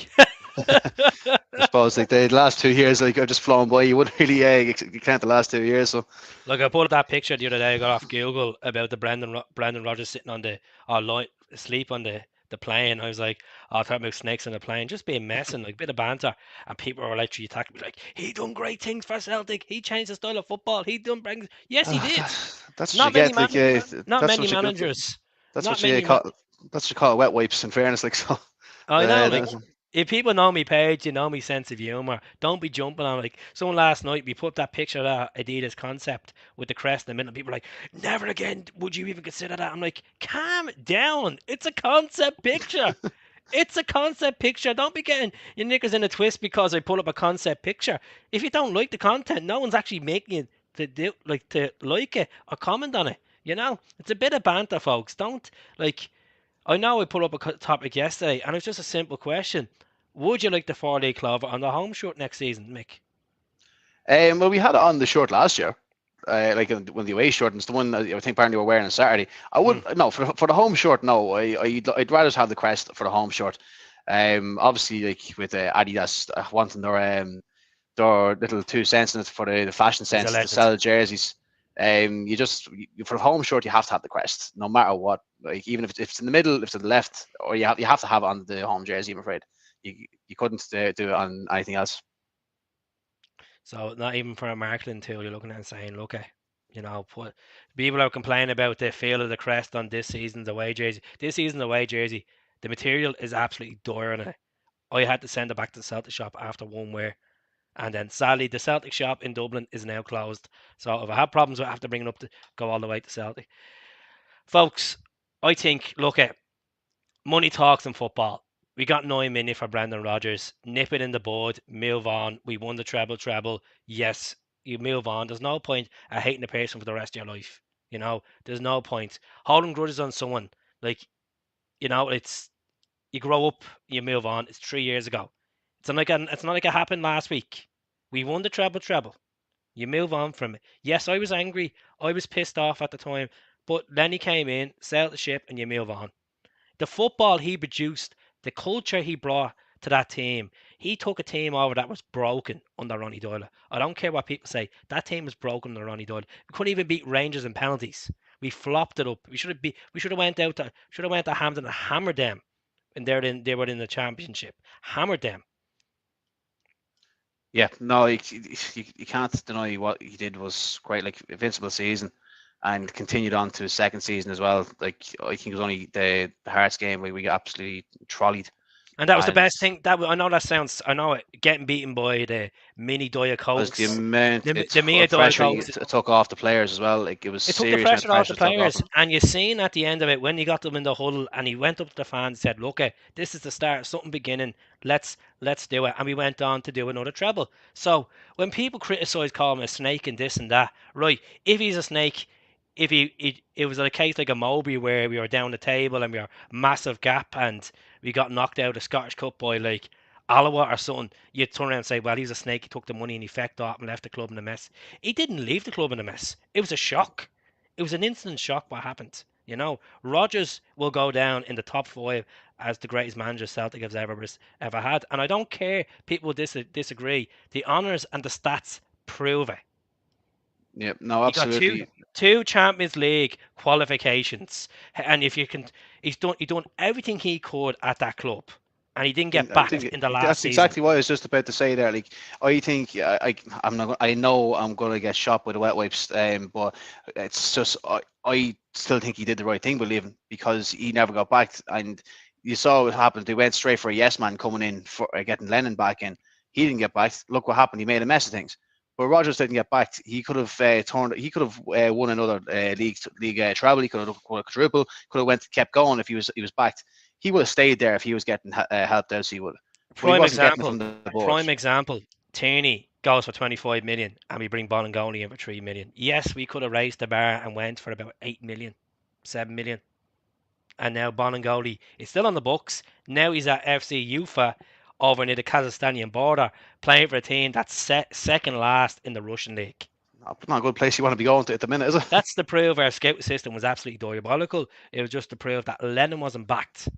I suppose like the last 2 years like are just flown by. You wouldn't really you count the last 2 years. So Look, I pulled that picture the other day. I got off Google about the Brendan Rodgers sitting on the asleep on the plane. I was like, oh, talking about snakes on the plane, just being messing, like a bit of banter, and people were literally attacking me like, he done great things for Celtic. He changed the style of football. He done brings. Yes, he did. that's what you Not many get. Like man, not that's many what you managers, that's not what you many. Ma- call that's what you call wet wipes. In fairness, like so. I know, like That is- If people know me page, you know me sense of humor. Don't be jumping on like someone last night. We put that picture of that Adidas concept with the crest in the middle. And people are like, never again would you even consider that. I'm like, calm down. It's a concept picture. It's a concept picture. Don't be getting your knickers in a twist because I pull up a concept picture. If you don't like the content, no one's actually making you to like it or comment on it. You know, it's a bit of banter, folks. Don't like. I know I put up a topic yesterday, and it's just a simple question: would you like the 4-day clover on the home shirt next season, Mick? Well, we had it on the short last year, like when the away short, and it's the one that I think apparently we're wearing on Saturday. I would Mm. no for the home short. No, I'd rather have the crest for the home short. Obviously, like with Adidas wanting their little 2 cents in it for the fashion He's a sense to legend. sell jerseys. For the home short, you have to have the crest, no matter what. Like even if it's in the middle, if it's to the left, or you have to have it on the home jersey. I'm afraid you couldn't do it on anything else. So not even for a marketing tool, you're looking at and saying, look, put people are complaining about the feel of the crest on this season's away jersey. This season's away jersey, the material is absolutely dire on it. I had to send it back to the Celtic shop after one wear. And then sadly, the Celtic shop in Dublin is now closed. So if I have problems, I have to bring it up to go all the way to Celtic. Folks, I think, look at money talks in football. We got 9 million for Brendan Rodgers. Nip it in the bud. Move on. We won the treble. Yes, you move on. There's no point at hating a person for the rest of your life. There's no point holding grudges on someone. Like, it's you grow up, you move on. It's 3 years ago. It's not like it happened last week. We won the treble. You move on from it. Yes, I was angry. I was pissed off at the time. But then he came in, sailed the ship, and you move on. The football he produced, the culture he brought to that team, he took a team over that was broken under Ronnie Doyle. I don't care what people say. That team was broken under Ronnie Doyle. We couldn't even beat Rangers in penalties. We flopped it up. We should have went to Hampden and hammered them, and they were in the championship. Hammered them. Yeah, no, you can't deny what he did was great, like invincible season, and continued on to his second season as well. Like I think it was only the Hearts game where we got absolutely trolleyed, And that was the and best thing. I know that sounds. I know it. Getting beaten by the mini Diet as the Cokes, amount the mini Diet pressure Cokes. it took off the players as well. Like it was It took the serious amount of pressure off pressure the it took off players, them. and you seen at the end of it when he got them in the huddle, and he went up to the fans and said, "Look, this is the start of something beginning. Let's do it." And we went on to do another treble. So when people criticise call him a snake and this and that, right? If he's a snake, if it was a case like a Moby where we were down the table and we were massive gap and we got knocked out of the Scottish Cup by like Alloa or something, you'd turn around and say, well, he's a snake. He took the money and he fecked off and left the club in a mess. He didn't leave the club in a mess. It was a shock. It was an instant shock what happened. Rodgers will go down in the top five as the greatest manager Celtic has ever had. And I don't care people disagree. The honours and the stats prove it. Yeah, no, He got two absolutely. two Champions League qualifications, and if you can, he done everything he could at that club, and he didn't get I backed think in the last that's season. exactly what I was just about to say there. Like, I think I'm not. I know I'm going to get shot with the wet wipes, but it's just I still think he did the right thing with leaving because he never got back. And you saw what happened. They went straight for a yes man coming in for getting Lennon back in. He didn't get back. Look what happened. He made a mess of things. But Rodgers didn't get back. He could have turned. He could have won another league treble. He could have won a quadruple. Could have kept going if he was backed. He would have stayed there if he was getting helped out. So he would have, but he Prime wasn't getting it example, from the board. prime example. Tierney goes for 25 million, and we bring Bolingoli in for 3 million. Yes, we could have raised the bar and went for about 8 million, 7 million. And now Bolingoli is still on the books. Now he's at FC Ufa over near the Kazakhstanian border, playing for a team that's second last in the Russian league. Not a good place you want to be going to at the minute, is it? That's to prove our scout system was absolutely diabolical. It was just to prove that Lennon wasn't backed.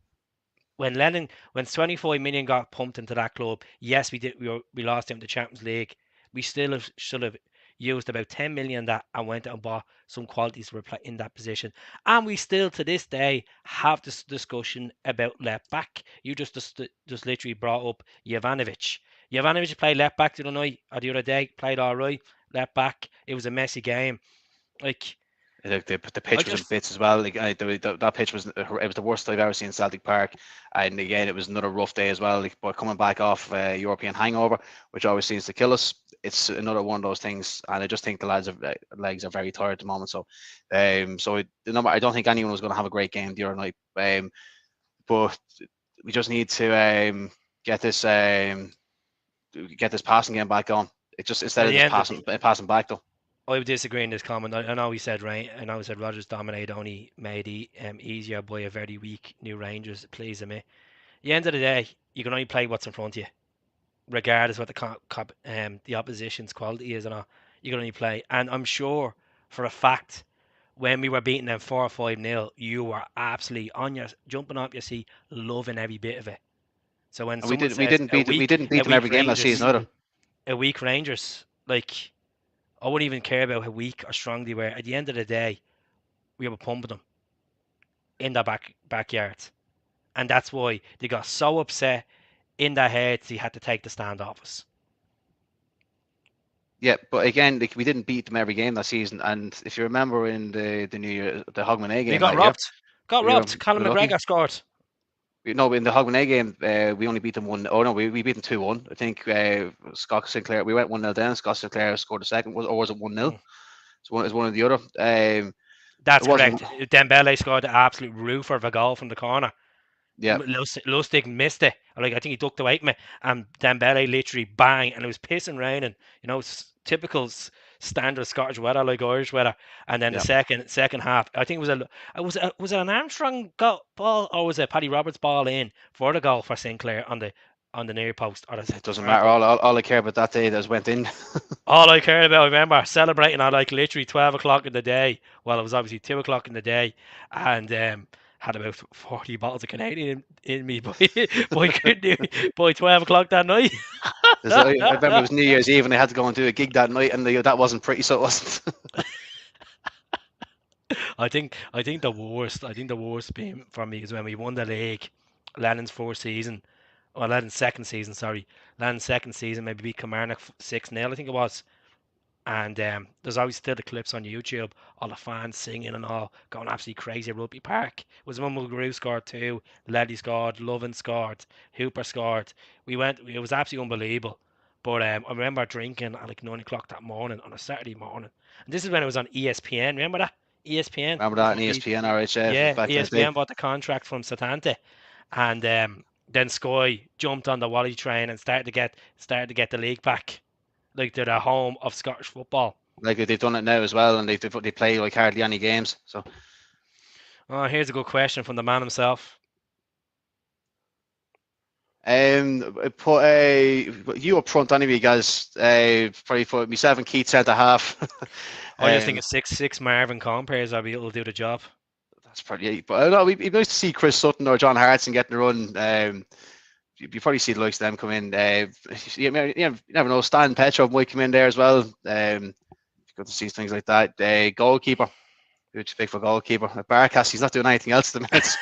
When 25 million got pumped into that club, yes, we did. We lost him to the Champions League. We still should have used about 10 million of that and went out and bought some qualities to replace in that position. And we still to this day have this discussion about left back. You just literally brought up Jovanovic. Jovanovic played left back the other night or the other day. Played all right left back. It was a messy game. Like The I pitch was in just bits as well. That pitch was the worst I've ever seen in Celtic Park, and again it was another rough day as well. But coming back off European hangover, which always seems to kill us, it's another one of those things. And I just think the legs are very tired at the moment. I don't think anyone was going to have a great game the other night. But we just need to get this passing game back on. It just instead at of the just end. passing back though. I would disagree in this comment. I know he said rain. I know he said Rodgers dominate only made easier by a very weak new Rangers. Please me. At the end of the day, you can only play what's in front of you, regardless what the opposition's quality is or not. You can only play, and I'm sure for a fact when we were beating them 4 or 5-0, you were absolutely on your jumping off your seat, loving every bit of it. So when And someone says we didn't beat them every game last season either. a weak Rangers, like I wouldn't even care about how weak or strong they were. At the end of the day, we were pumping them in their backyard, and that's why they got so upset in their heads they had to take the stand off us. Yeah, but again, we didn't beat them every game that season. And if you remember in the New Year, the Hogmanay We game got that year, robbed. Got we were robbed. Callum lucky. McGregor scored. No, in the Hogmanay game, we only beat them 1. Oh no, we beat them 2-1. I think Scott Sinclair. We went 1-0 down. Scott Sinclair scored the second, or was it 1-0? So it was one or the other. That's correct. Dembele scored the absolute roofer of a goal from the corner. Yeah. Lustig missed it. Like I think he ducked away from it, and Dembele literally bang, and it was pissing raining. You know, it's typical standard Scottish weather, like Irish weather. And then the second half, I think was it an Armstrong ball or was it Paddy Roberts ball in for the goal for Sinclair on the near post? Or it doesn't matter. All I care about that day that went in. All I cared about, I remember celebrating at like literally 12 o'clock in the day. Well, it was obviously 2 o'clock in the day, and had about 40 bottles of Canadian in me by 12 o'clock that night. I remember it was New Year's Eve and I had to go and do a gig that night, and that wasn't pretty, so it wasn't. I think the worst being for me is when we won the league, Lennon's second season, sorry. Lennon's second season, maybe beat Kilmarnock 6-0, I think it was. And there's always still the clips on YouTube, all the fans singing and all, going absolutely crazy at Rugby Park. It was when Mulgrew scored 2, Leddy scored, Lovin scored, Hooper scored. It was absolutely unbelievable. But I remember drinking at like 9 o'clock that morning on a Saturday morning. And this is when it was on ESPN. Remember that? ESPN. Remember that in ESPN, RHF? Yeah, back ESPN bought the contract from Satante. And then Sky jumped on the Wally train and started to get the league back. Like they're the home of Scottish football. Like they've done it now as well, and they play like hardly any games. So, here's a good question from the man himself. Put you up front anyway, guys. Probably for myself and Keith centre half. I just think a 6'6" Marvin Compers will do the job. That's probably. But I don't know. It'd be nice to see Chris Sutton or John Hartson getting a run. You probably see the likes of them come in. You never know. Stan Petrov might come in there as well. Good to see things like that. Goalkeeper. Huge big for goalkeeper. Barkas, he's not doing anything else at the minute.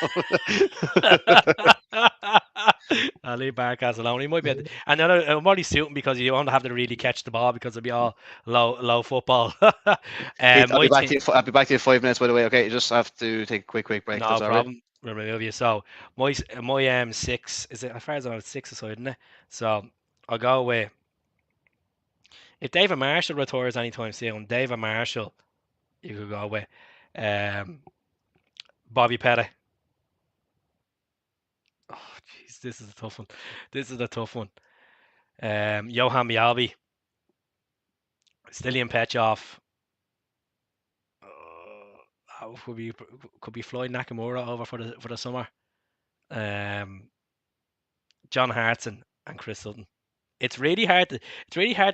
I'll leave Barkas alone. He might be, and then I'm only suiting because you won't have to really catch the ball because it'll be all low football. I'll be back to you in 5 minutes. By the way, okay. You just have to take a quick break. No problem. We'll remove you. So my 6 is it as far as I know, it's 6 aside, isn't it? So I'll go with if David Marshall retires anytime soon. David Marshall, you could go with Bobby Petty. Oh jeez, this is a tough one. Johan Mialbi, Stilian Petrov. Could be Floyd Nakamura over for the summer. John Hartson and Chris Sutton. It's really hard to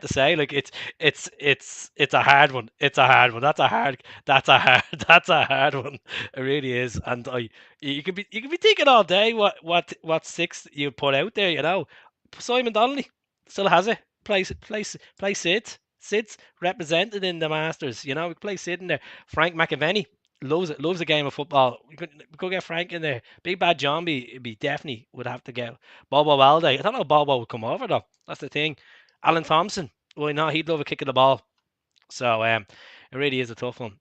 say. Like it's a hard one. That's a hard one. It really is. And you could be thinking all day what 6 you put out there. You know, Simon Donnelly still has it. Play Sid. Sid's represented in the Masters. You know, we play Sid in there. Frank McAvenny loves a game of football. We could get Frank in there. Big Bad Zombie definitely would have to get Bobo Walde. I don't know if Bobo would come over though. That's the thing. Alan Thompson. Why not? He'd love a kick of the ball. So it really is a tough one.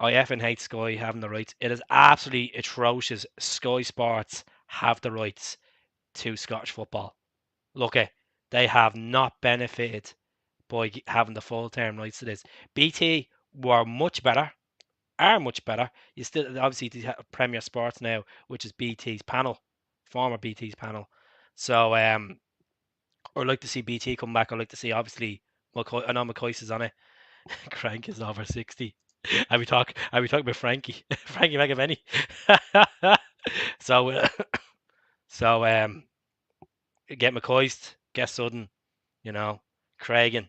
I effing hate Sky having the rights. It is absolutely atrocious. Sky Sports have the rights to Scottish football. Look at they have not benefited by having the full term rights to this. BT were much better, are much better. You still obviously have Premier Sports now, which is BT's panel, former BT's panel. So I'd like to see BT come back. I'd like to see obviously McCoy, I know McCoy's is on it. Crank is over 60. Are we talking about Frankie? Frankie McAvenny. so so get McCoist, get Sutton, you know, Craigan.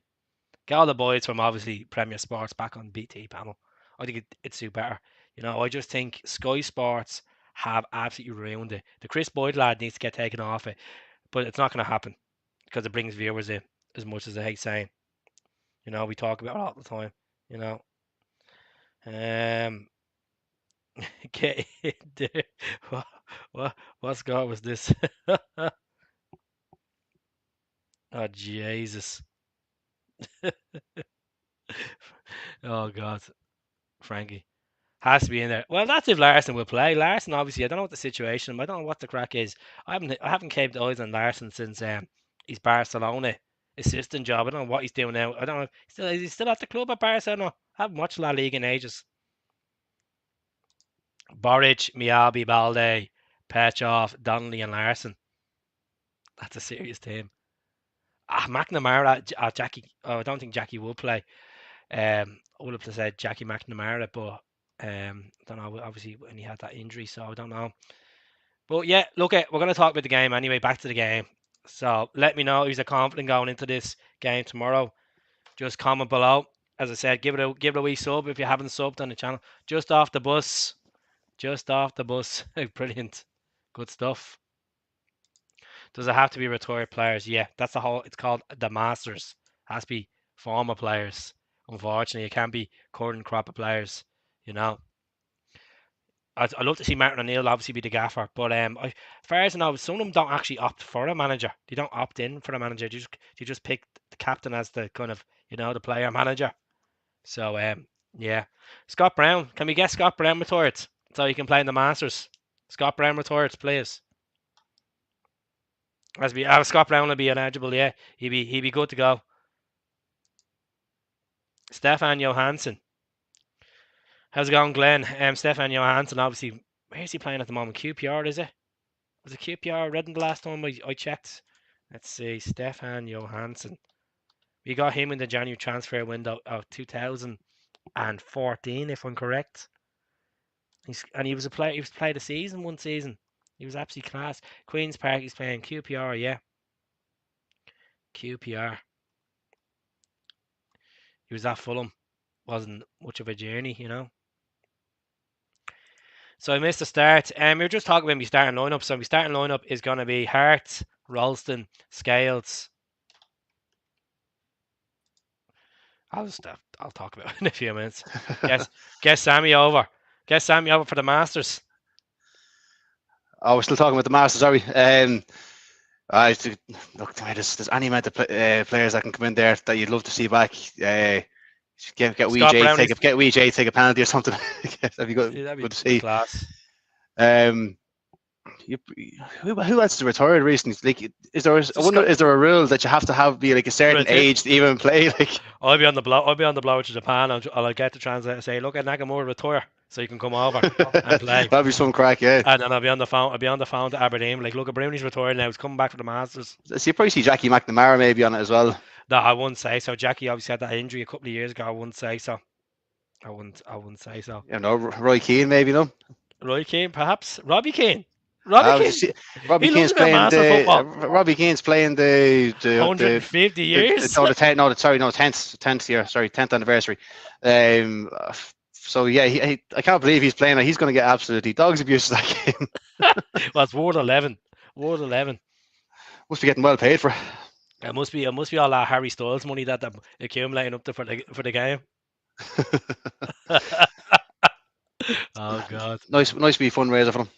Get all the boys from obviously Premier Sports back on BT panel. I think it'd suit better. You know, I just think Sky Sports have absolutely ruined it. The Chris Boyd lad needs to get taken off it, but it's not going to happen because it brings viewers in as much as I hate saying. You know, we talk about it all the time. You know, get in there. What score was this? Oh Jesus! Oh God, Frankie. Has to be in there. Well, that's if Larson will play. Larson, obviously, I don't know what the situation. I don't know what the crack is. I haven't kept eyes on Larson since his Barcelona assistant job. I don't know what he's doing now. I don't know. Is he still at the club at Barcelona? I haven't watched La Liga in ages. Boric, Miyabi, Balde, Pechov, Donnelly, and Larson. That's a serious team. McNamara, Jackie. Oh, I don't think Jackie will play. I would have said Jackie McNamara, but I don't know. Obviously, when he had that injury, so I don't know. But yeah, look, we're going to talk about the game anyway. Back to the game. So let me know if you're confident going into this game tomorrow. Just comment below. As I said, give it a wee sub if you haven't subbed on the channel. Just off the bus. Just off the bus. Brilliant. Good stuff. Does it have to be retired players? Yeah, that's the whole. It's called the Masters. It has to be former players. Unfortunately, it can't be current crop of players. You know. I'd love to see Martin O'Neill obviously be the gaffer, but as far as I know, some of them don't actually opt for a manager. They don't opt in for a manager. They just pick the captain as the kind of the player manager. So yeah, Scott Brown. Can we get Scott Brown retired so he can play in the Masters? Scott Brown retired, please. Scott Brown will be ineligible. Yeah, he'd be good to go. Stefan Johansson. How's it going, Glenn? Stefan Johansson. Obviously, where's he playing at the moment? QPR, is it? Was it QPR Reading the last time I checked? Let's see, Stefan Johansson. We got him in the January transfer window of 2014, if I'm correct. He was a player. He was played a season, one season. He was absolutely class. Queens Park. He's playing QPR. Yeah, QPR. He was at Fulham. Wasn't much of a journey, So I missed the start. We were just talking about my starting lineup. So my starting lineup is going to be Hart, Ralston, Scales. I'll talk about it in a few minutes. Get Sammy over. Get Sammy over for the Masters. Oh, we're still talking about the Masters, are we? Look, there's any amount of players that can come in there that you'd love to see back. Get Wee Jay take a penalty or something. That'd be good. That'd be good to see. Class. Who else is retired recently? Like, is there a rule that you have to be like a certain age to even play? Like, I'll be on the blow to Japan. I'll get the translator and say, "Look, at Nagamura retire, so you can come over and play." That'd be some crack, yeah. And then I'll be on the phone. I'll be on the phone to Aberdeen. Like, look, Brownie's retired now. He's coming back for the Masters. So you probably see Jackie McNamara maybe on it as well. No, I wouldn't say so. Jackie obviously had that injury a couple of years ago. I wouldn't say so. I wouldn't say so. Roy Keane maybe, no. Roy Keane, perhaps. Robbie Keane. Robbie Keane's playing the 150 years. The 10th year. Sorry, 10th anniversary. So yeah, I can't believe he's playing. He's going to get absolutely dogs abuse that game. Well, it's Ward 11. Ward 11. Must be getting well paid for. It must be all that Harry Styles money that they're accumulating up for the game. Oh God. Nice to be a fundraiser for them.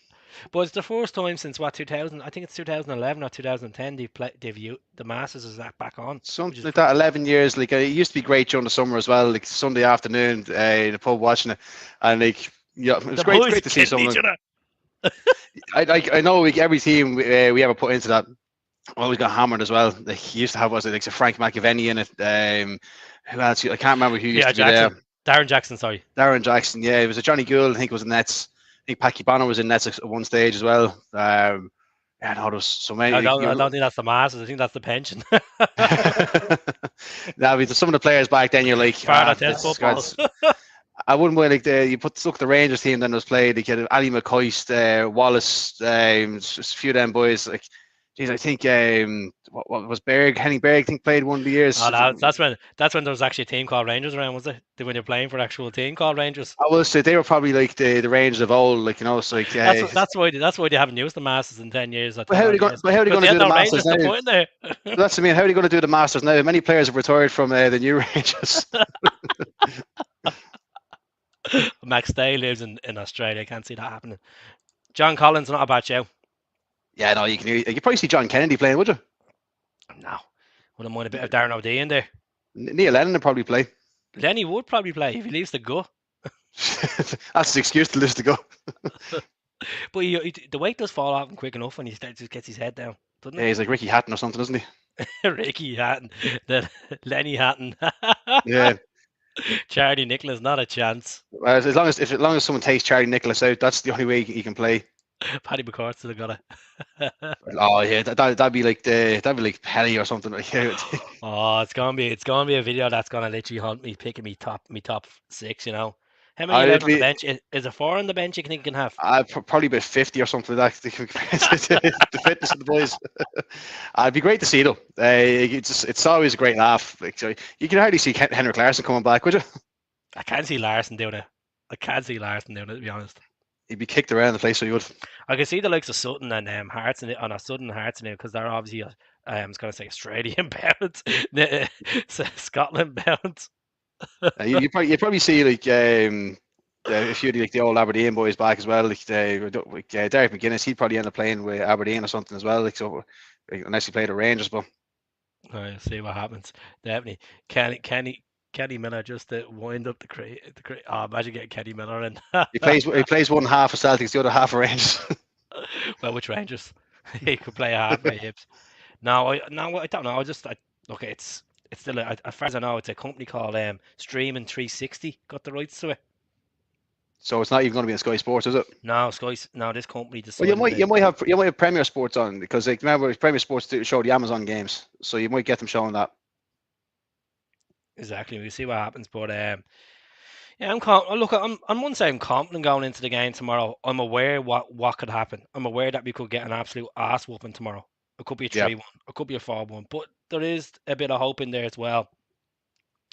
But it's the first time since what 2000? I think it's 2011 or 2010. The Masters is that back on, which Something is like pretty. that. 11 years. Like it used to be great during the summer as well. Like Sunday afternoon, in the pub watching it, and like yeah, it was The great. boys Great to see killing each someone. other. I know like every team we ever put into that always got hammered as well. Like he used to have was it like Frank McAvenny in it. Who else? I can't remember who used Yeah, to be there. Darren Jackson. Sorry. Darren Jackson. Yeah, it was a Johnny Gould. I think it was in nets. I think Packy Bonner was in nets at one stage as well. Yeah, no, there was so many. I don't think that's the Masters. I think that's the pension. Now, I mean, some of the players back then, you're like, Far test this football. guy's. I wouldn't mind like you look the Rangers team then was played. Like you had Ali McCoist, Wallace, just a few of them boys. Like, geez, I think what was Henning Berg? I think played one of the years. Oh, that's when there was actually a team called Rangers around, was it? When you're playing for an actual team called Rangers. I will say they were probably like the Rangers of old. Like so like. That's why they haven't used the Masters in 10 years. But how are they going? But how are they going to do the Masters now? To put in there. That's I mean, how are they going to do the Masters now? Many players have retired from the new Rangers. Max Day lives in Australia. I can't see that happening. John Collins, not a bad show. Yeah, no, you can probably see John Kennedy playing, would you? No. Wouldn't mind a bit of Darren O'Dea in there. Neil Lennon would probably play. Lenny would probably play if he leaves the go. That's the excuse to lose to go. But the weight does fall off him quick enough when he just gets his head down, doesn't Yeah, he's like Ricky Hatton or something, isn't he? Ricky Hatton, Lenny Hatton. Yeah. Charlie Nicholas, not a chance. Well, as long as someone takes Charlie Nicholas out, that's the only way he can play. Paddy McCourt still got it. Oh yeah, that'd be like Pelly or something. Oh, it's gonna be a video that's gonna literally hunt me, picking me top 6. You know, how many on the bench? Is it 4 on the bench? You think you can have? Probably about 50 or something like that. The fitness of the boys. It'd be great to see though. It's always a great laugh. Like, so you can hardly see Henrik Larsson coming back, would you? I can't see Larsson doing it. To be honest. He'd be kicked around the place, so you would. I can see the likes of Sutton and Hearts in it, on a Sutton Hearts in it, because they're obviously I was going to say Australian bound, Scotland bound. You probably see like a few of like the old Aberdeen boys back as well. Like Derek McGuinness, he'd probably end up playing with Aberdeen or something as well. Like so, unless he played the Rangers, but I'll see what happens. Definitely, Kenny Miller just to wind up the crate. Oh, imagine getting Kenny Miller in. he plays one half of Celtics, the other half of Rangers. Well, which Rangers? He could play a half by Hibs. No, I don't know. Okay, it's still as far as I know, it's a company called Streaming 360 got the rights to it. So it's not even going to be on Sky Sports, is it? No, this company decided. Well, you might have Premier Sports on, because like remember Premier Sports show the Amazon games, so you might get them showing that. Exactly. We'll see what happens, but yeah, I'm on one side I'm confident going into the game tomorrow. I'm aware what could happen. I'm aware that we could get an absolute ass whooping tomorrow. It could be a 3-1, it could be a 4-1, but there is a bit of hope in there as well.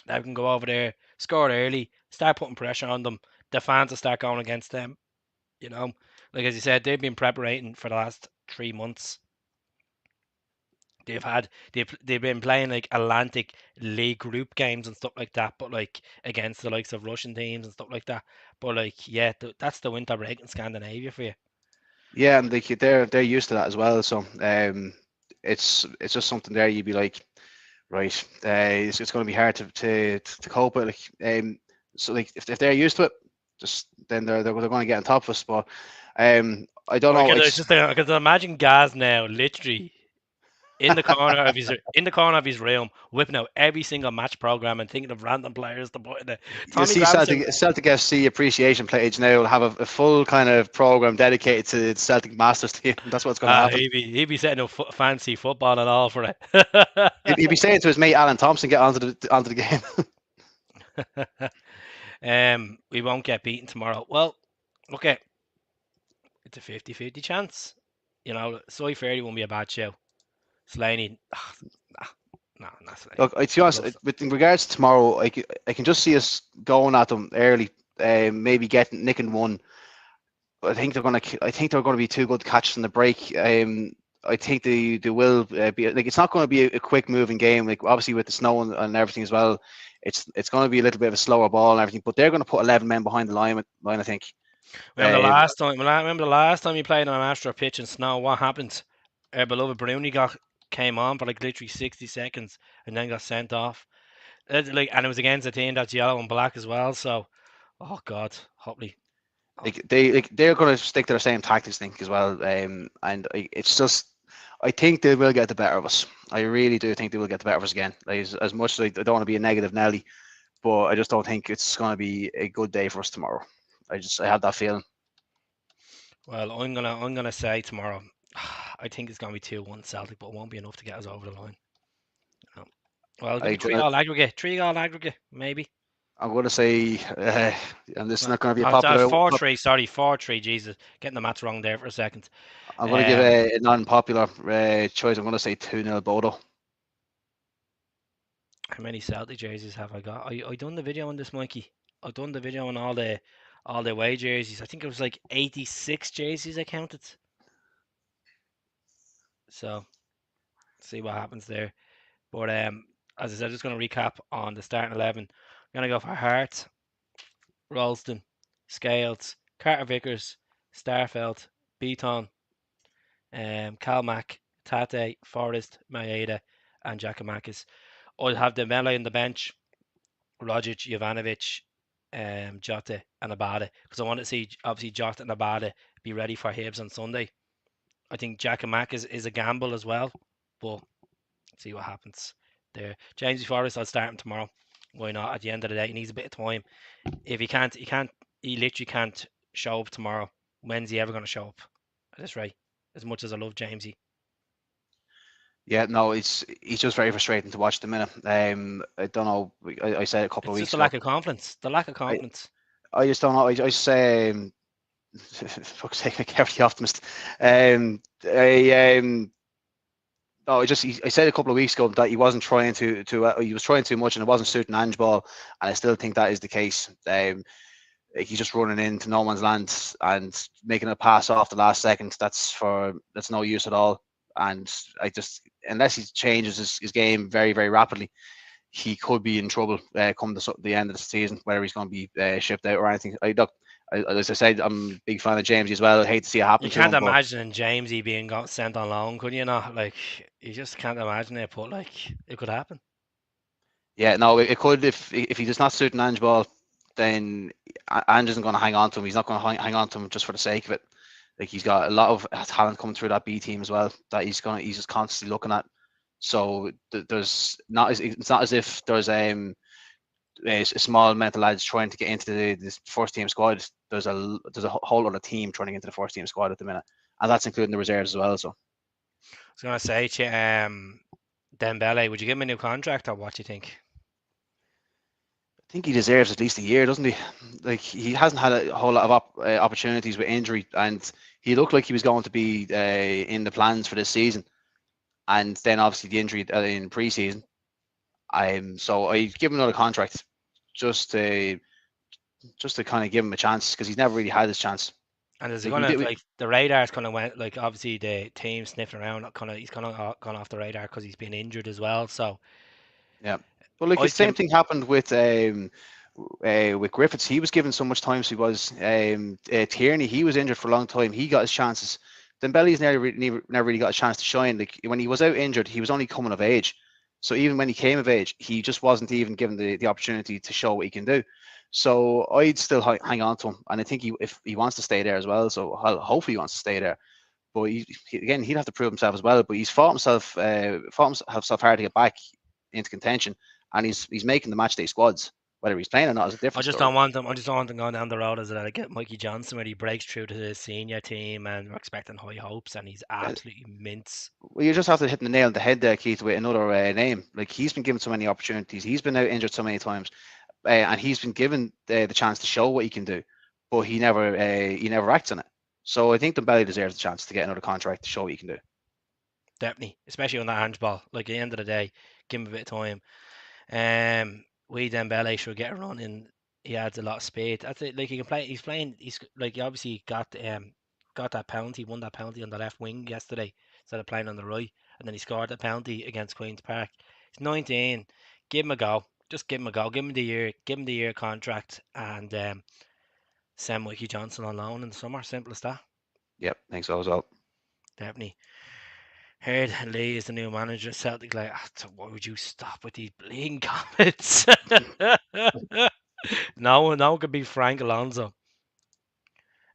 That we can go over there, score early, start putting pressure on them. The fans will start going against them. You know, like as you said, they've been preparing for the last 3 months. They've been playing like Atlantic League group games and stuff like that, but like against the likes of Russian teams and stuff like that. But like, yeah, that's the winter break in Scandinavia for you. Yeah, and they're used to that as well. So it's just something there. You'd be like, right, it's going to be hard to cope with. Like, so like if they're used to it, then they're going to get on top of us. But I don't know. I can imagine Gaz now, literally in the corner of his room, whipping out every single match program and thinking of random players to put in it. You see Celtic FC appreciation page now will have a full kind of program dedicated to the Celtic Masters team. That's what's going to happen. He'd be setting up fancy football and all for it. He'd be saying to his mate Alan Thompson, get onto the game. We won't get beaten tomorrow. Well, okay, it's a 50-50 chance. You know, Soy Fairley won't be a bad show. Slaney, no, not Slaney. Look, to be honest, in regards to tomorrow, I can just see us going at them early, maybe nicking one. But I think they're going to be too good to catch in the break. I think they will be like, it's not going to be a quick moving game. Like obviously with the snow and everything as well, it's going to be a little bit of a slower ball and everything. But they're going to put 11 men behind the line. I think. Remember the last time? Remember the last time you played on an Astro pitch in snow? What happened? Our beloved Bruni came on for like literally 60 seconds and then got sent off. And it was against a team that's yellow and black as well. So, oh God, hopefully. Oh, they're going to stick to their same tactics, I think, as well. And it's just, I think they will get the better of us. I really do think they will get the better of us again. Like, as much as I don't want to be a negative Nelly, but I just don't think it's going to be a good day for us tomorrow. I have that feeling. well, I'm gonna say tomorrow. I think it's gonna be 2-1 Celtic, but it won't be enough to get us over the line. No. Well, it could be I'm three gonna all aggregate, 3-all aggregate, maybe. I'm gonna say, and this is No, not going to be a oh, that's popular. 4-3. Sorry, 4-3. Jesus, getting the maths wrong there for a second. I'm going to give Um, a non-popular choice. I'm going to say 2-0 Bodo. how many Celtic jerseys have I got? I done the video on this, Mikey. I done the video on all the away jerseys. I think it was like 86 jerseys I counted. So see what happens there. But as I said, just going to recap on the starting 11. I'm going to go for Hart, Ralston, Scales, Carter Vickers, Starfelt, Beaton, Kalmak, Tate, Forrest, Maeda, and Giacomakis. I'll have the melee in the bench, Rodgers, Jovanovic, Jota, and Abada, because I want to see obviously Jota and Abada be ready for Hibs on Sunday. I think Giacomakis is a gamble as well, but see what happens there. Jamesy Forrest, I'll start him tomorrow. Why not? At the end of the day, he needs a bit of time. If he literally can't show up tomorrow. When's he ever going to show up at this rate? As much as I love Jamesy. Yeah, no, he's just very frustrating to watch at the minute. I don't know. I said a couple of It's just weeks the ago. lack of confidence. The lack of I, confidence. I just don't know. I just say, fuck's sake, I kept the optimist. I No, I said a couple of weeks ago that he wasn't trying he was trying too much and it wasn't suiting Ange ball, and I still think that is the case. He's just running into no man's land and making a pass off the last second. That's no use at all. And I just, unless he changes his game very, very rapidly, he could be in trouble come the end of the season, whether he's going to be shipped out or anything. As I said, I'm a big fan of James as well. I hate to see it You happen to can't him, but imagine Jamesy being sent on loan, could you not? Like, you just can't imagine it, but like, it could happen. yeah, no, it could if he does not suit an Ange ball, then Ange isn't going to hang on to him. He's not going to hang on to him just for the sake of it. Like he's got a lot of talent coming through that B team as well that he's just constantly looking at. So there's not it's not as if there's a small amount of lads trying to get into this first team squad. There's a whole other team trying to get into the first team squad at the minute, and that's including the reserves as well. So I was gonna say to you, Dembele, would you give him a new contract or what do you think? I think he deserves at least a year, doesn't he? Like he hasn't had a whole lot of opportunities with injury, and he looked like he was going to be in the plans for this season, and then obviously the injury in pre-season. So I give him another contract just to kind of give him a chance because he's never really had his chance. And is he Like we gonna did, like the radar's kind of went like obviously the team sniffing around, kind of he's kind of gone off the radar because he's been injured as well. So yeah. But like the I'd same give thing happened with Griffiths. He was given so much time. So he was Tierney. He was injured for a long time. He got his chances. Dembele's never really got a chance to shine. Like when he was out injured, he was only coming of age. So even when he came of age, he just wasn't even given the opportunity to show what he can do. So I'd still hang on to him, and I think if he wants to stay there as well. So hopefully he wants to stay there. But again, he'd have to prove himself as well. But he's fought himself hard to get back into contention, and he's making the matchday squads. Whether he's playing or not is a I different just story. don't want him. I just don't want him going down the road as like get Mikey Johnson where he breaks through to the senior team and we're expecting high hopes and he's Uh, absolutely mince. well, you just have to hit the nail on the head there, Keith, with another name. Like he's been given so many opportunities. He's been out injured so many times, and he's been given the chance to show what he can do, but he never acts on it. So I think Dembele deserves a chance to get another contract to show what he can do. Definitely, especially on that handball. Like at the end of the day, give him a bit of time. We Dembele should get a run in. He adds a lot of speed. That's it. Like he can play. He's playing. He's like he obviously got that penalty, won that penalty on the left wing yesterday instead of playing on the right, and then he scored a penalty against Queens Park. He's 19. Give him a go. Just give him a go. Give him the year. Give him the year contract and Send Mikey Johnson on loan in the summer. Simple as that. Yep, thanks so as well. Definitely. Heard Lee is the new manager at Celtic. Like, so why would you stop with these bleeding comments? No one could be Frank Alonso.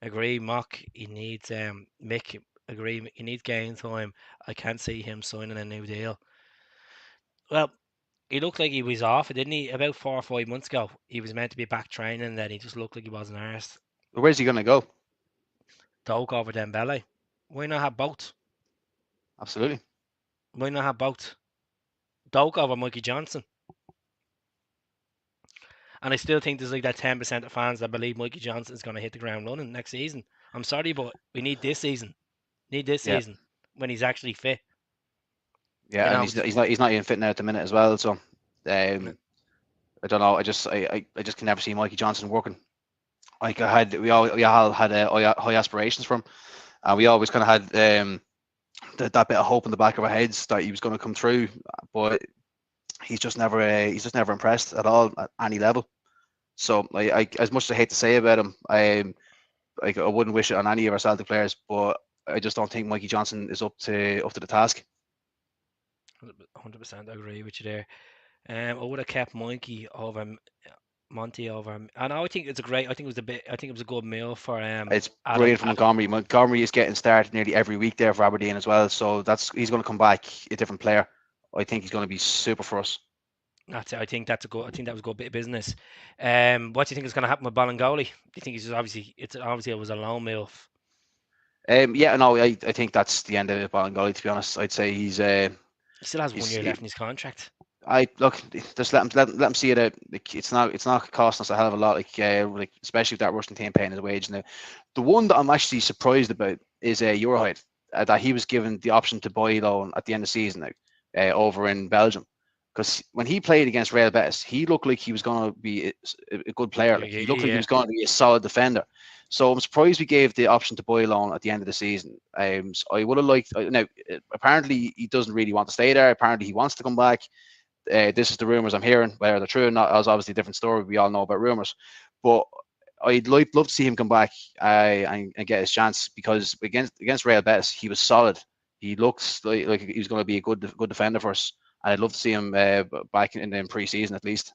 Agree, Mock. He needs Mick. Agree, he needs game time. I can't see him signing a new deal. Well, he looked like he was off, didn't he? About 4 or 5 months ago, he was meant to be back training, and then he just looked like he wasn't arsed. Where's he gonna go? Doke over Dembele. Why not have both? Absolutely. Why not have both? Doke over Mikey Johnson. And I still think there's like that 10% of fans that believe Mikey Johnson is going to hit the ground running next season. I'm sorry, but we need this season. Need this Yeah, season when he's actually fit. You yeah, and know, he's not even fit now at the minute as well. So, n- I don't know. I just can never see Mikey Johnson working. Like we all had high aspirations from him, and we always kind of had that bit of hope in the back of our heads that he was going to come through. But he's just never impressed at all at any level. So as much as I hate to say about him, I wouldn't wish it on any of our Celtic players, but I just don't think Mikey Johnson is up to the task. 100% agree with you there. I would have kept Mikey over Monty over. And I think it's a great. I think it was a bit. I think it was a good meal for It's Adam. brilliant for Montgomery. Montgomery is getting started nearly every week there for Aberdeen as well, so he's going to come back a different player. I think he's going to be super for us. That's it. I think that's a good. I think that was a good bit of business. What do you think is going to happen with Balangoli? Do you think he's just obviously it was a loan move. Yeah, no, I think that's the end of it, Balangoli. To be honest, I'd say He still has one he's year left in his contract. I look, just let him see it out. Like, it's not costing us a hell of a lot. Like especially with that Russian team paying his wage now. The one that I'm actually surprised about is Eurohide, that he was given the option to buy loan at the end of the season now, over in Belgium. Because when he played against Real Betis, he looked like he was going to be a good player. Like he looked like he Yeah, was going to be a solid defender. So I'm surprised we gave the option to buy loan at the end of the season. So I would have liked. Now, apparently he doesn't really want to stay there. Apparently he wants to come back. This is the rumors I'm hearing. Whether they're true or not is obviously a different story. We all know about rumors, but love to see him come back and get his chance, because against Real Betis he was solid. He looks like he was going to be a good defender for us, and I'd love to see him back in pre-season at least.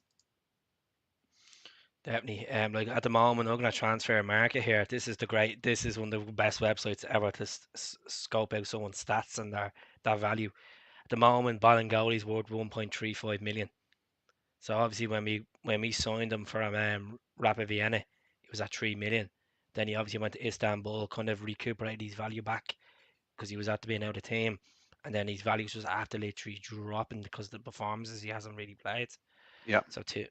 definitely. Like at the moment, I'm going to transfer market here. This is the great. This is one of the best websites ever to scope out someone's stats and their value. At the moment, Balangoli's worth 1.35 million. So obviously, when we signed him from Rapid Vienna, it was at 3 million. Then he obviously went to Istanbul, kind of recuperated his value back because he was after being out of team, and then his values was after literally dropping because of the performances he hasn't really played. Yeah, So to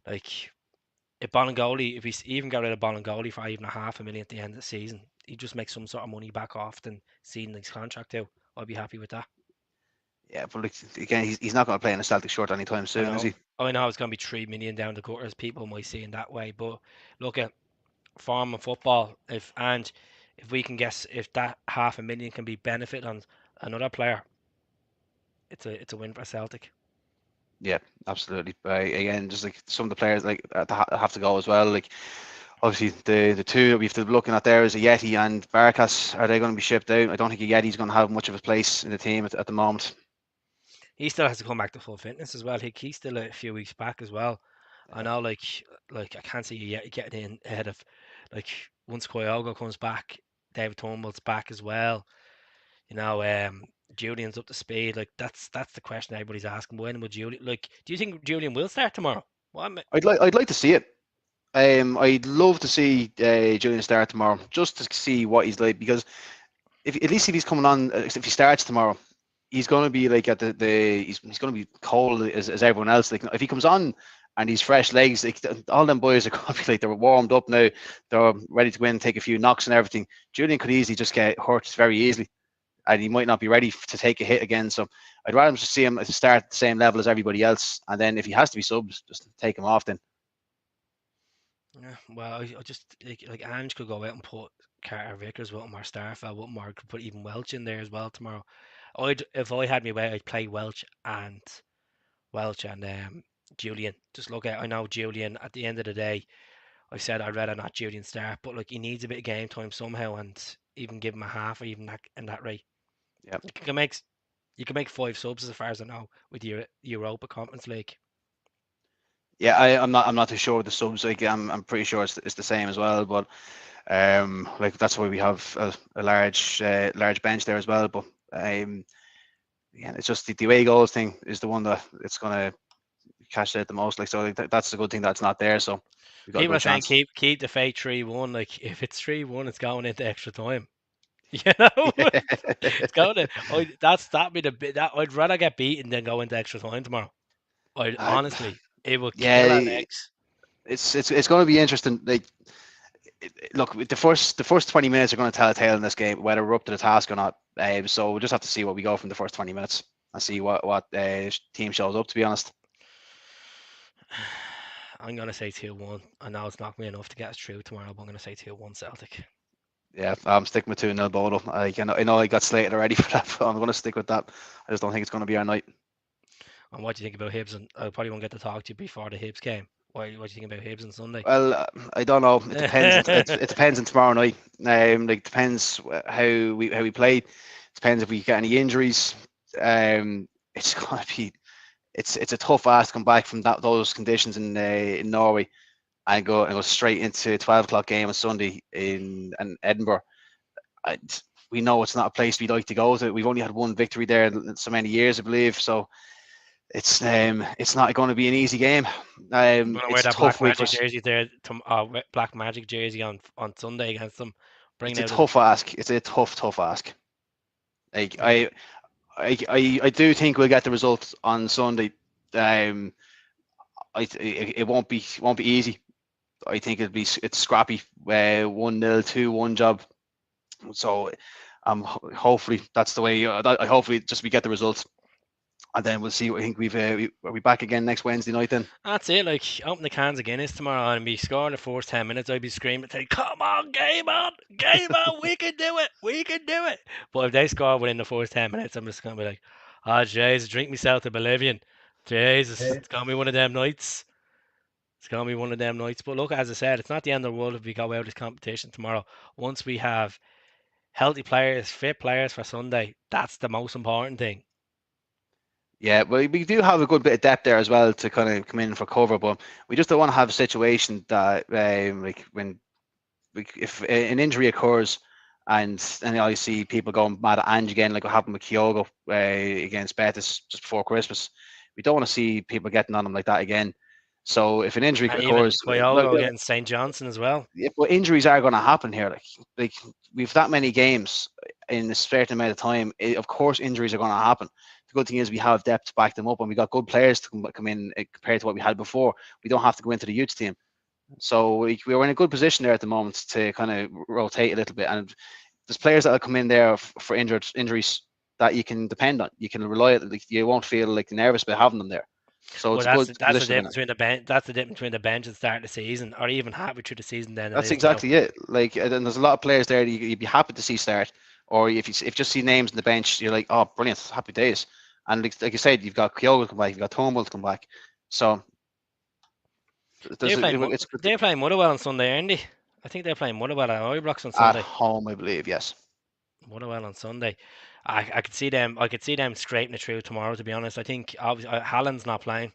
like if Bolingoli, if he's even got rid of Bolingoli for even a half a million at the end of the season, he just makes some sort of money back off and seeing his contract out. I'd be happy with that. yeah, but like, again, he's not going to play in a Celtic shirt anytime I soon, is know. he? I know it's going to be 3 million down the gutters. People might see it that way, but look at form of football. If we can guess if that half a million can be benefit on another player, it's a win for Celtic. Yeah, absolutely. But again, just like some of the players like have to go as well. Like obviously the two that we have to be looking at there is a Yeti and Barkas. Are they going to be shipped out? I don't think a Yeti's going to have much of a place in the team at the moment. He still has to come back to full fitness as well. He's still a few weeks back as well. I Yeah. know, like I can't see you yet getting in ahead of like once Kyoga comes back, David Turnbull's back as well. You know, Julian's up to speed. Like that's the question everybody's asking. When will Julian? Like, do you think Julian will start tomorrow? What am I- I'd like to see it. I'd love to see Julian start tomorrow, just to see what he's like. Because if at least if he's coming on, if he starts tomorrow, he's going to be like at he's going to be cold as everyone else. Like if he comes on and he's fresh legs, like all them boys are going to be like they're warmed up now, they're ready to go in and take a few knocks and everything. Julian could easily just get hurt very easily, and he might not be ready to take a hit again. So I'd rather just see him start at the same level as everybody else, and then if he has to be subbed, just take him off then. Yeah, well, I just like Ange could go out and put Carter Vickers with him or Starfelt with him, or could put even Welch in there as well tomorrow. I'd if I had my way, I'd play Welch and Julian. Just look at I know Julian at the end of the day. I said I'd rather not Julian start, but like he needs a bit of game time somehow, and even give him a half or even that in that rate. Yeah. You can make you can make 5 subs as far as I know with your Europa Conference League. Yeah, I'm not too sure with the subs. Like I'm pretty sure it's the same as well. But like that's why we have a large bench there as well. But yeah, it's just the away goals thing is the one that it's gonna cash out the most. Like so, like, that's the good thing that's not there. So we got a People good are saying chance. keep the fate 3-1. Like if it's 3-1, it's going into extra time. You know, it's going to. That'd be the bit that I'd rather get beaten than go into extra time tomorrow. I Uh, honestly, it will yeah, kill our legs. it's going to be interesting. Like, look, the first 20 minutes are going to tell a tale in this game, whether we're up to the task or not. So we'll just have to see what we go from the first 20 minutes and see what team shows up. To be honest, I'm gonna say 2-1. I know it's not going to be enough to get us through tomorrow, but I'm gonna say 2-1 Celtic. yeah, I'm sticking with 2-0 Bodo. I know I got slated already for that, but I'm going to stick with that. I just don't think it's going to be our night. And what do you think about Hibs? And I probably won't get to talk to you before the Hibs game. What do you think about Hibs on Sunday? Well, I don't know. It depends. It depends on tomorrow night. Like depends how we play. Depends if we get any injuries. It's gonna be it's a tough ask to come back from those conditions in Norway and go straight into a 12 o'clock game on Sunday in Edinburgh. I, we know it's not a place we'd like to go to. We've only had one victory there in so many years, I believe. So it's not going to be an easy game. I'm gonna wear It's a that Black tough week for Magic jersey there. Black Magic jersey on Sunday against them. it's Bringing a out the tough ask. It's a tough ask. Like yeah. I do think we'll get the results on Sunday. Um, it won't be easy. I think it's scrappy. 1-0, 2-1 job. So hopefully that's the way. Hopefully just we get the results, and then we'll see. I think are we back again next Wednesday night then? That's it. Like open the cans of Guinness tomorrow and be scoring the first 10 minutes. I'd be screaming, "Say, come on, game on, we can do it, we can do it." But if they score within the first 10 minutes, I'm just gonna be like, "Oh, Jesus, drink myself to Bolivian." Jesus, it's gonna be one of them nights. It's gonna be one of them nights. But look, as I said, it's not the end of the world if we go out of this competition tomorrow. Once we have healthy players, fit players for Sunday, that's the most important thing. Yeah, well, we do have a good bit of depth there as well to kind of come in for cover, but we just don't want to have a situation that like when if an injury occurs and I see people going mad at Ange again, like what happened with Kyoga against Betis just before Christmas. We don't want to see people getting on them like that again. So if an injury And even occurs, Kyogo against St. Johnson as well. but injuries are going to happen here. Like we've that many games in a certain amount of time. Of course, injuries are going to happen. The good thing is we have depth to back them up, and we got good players to come in compared to what we had before. We don't have to go into the youth team. So we're in a good position there at the moment to kind of rotate a little bit. And there's players that will come in there for injuries that you can depend on. You can rely on. Like, you won't feel like nervous about having them there. So Well, it's a good that's the position to be difference in. between the bench. That's the difference between the bench and start of the season, or even halfway through the season. Then it That's is now. exactly it. Like, and there's a lot of players there that you'd be happy to see start, or if you just see names on the bench, you're like, oh, brilliant, happy days. And like you said, you've got Kyoga to come back, you've got Turnbull to come back. So They're playing. it's They're playing Motherwell on Sunday, aren't they? I think they're playing Motherwell at Ibrox on at Sunday. home, I believe. Yes. Motherwell on Sunday. I could see them. I could see them scraping it through tomorrow. To be honest, I think obviously Halland's not playing.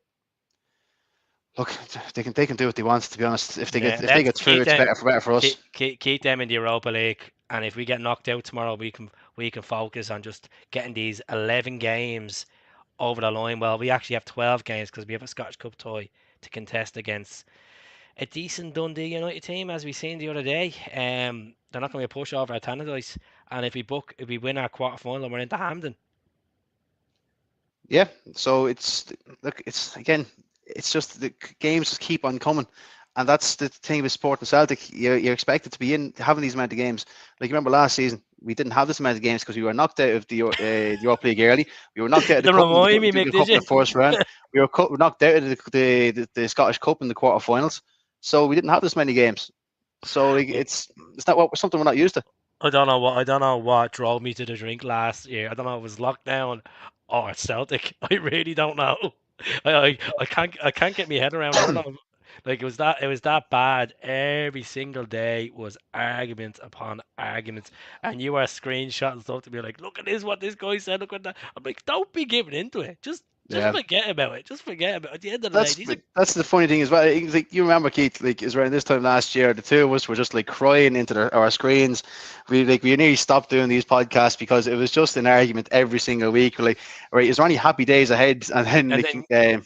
Look, they can do what they want. To be honest, if they Yeah, get if they let's get through, it's better for us. keep them in the Europa League. And if we get knocked out tomorrow, we can focus on just getting these 11 games over the line. Well, we actually have 12 games because we have a Scottish Cup tie to contest against a decent Dundee United team, as we seen the other day. They're not going to be a pushover at Tannadice. And if we win our quarter final, we're into Hampden. Yeah. So it's again, it's just the games just keep on coming, and that's the thing with sport and Celtic. You're expected to be in having these amount of games. Like you remember last season, we didn't have this amount of games because we were knocked out of the Europa League early. We were knocked out of You the don't cup remind me, Mick, the did cup in you? the first round. We were knocked out of the Scottish Cup in the quarterfinals. So we didn't have this many games. So like, it's not something we're not used to. I don't know what drove me to the drink last year. I don't know if it was lockdown or Celtic. I really don't know. I can't get my head around it. I don't know. Like it was that bad. Every single day was arguments upon arguments, and you were screenshotting stuff to be like, "Look at this, what this guy said. Look at that." I'm like, "Don't be giving into it. Just Yeah. forget about it. Just forget about it. At the end of the day, That's these are that's the funny thing as well. Like you remember, Keith, like is around this time last year, the two of us were just like crying into our screens. We nearly stopped doing these podcasts because it was just an argument every single week. We're like, right, is there any happy days ahead? And then and like, then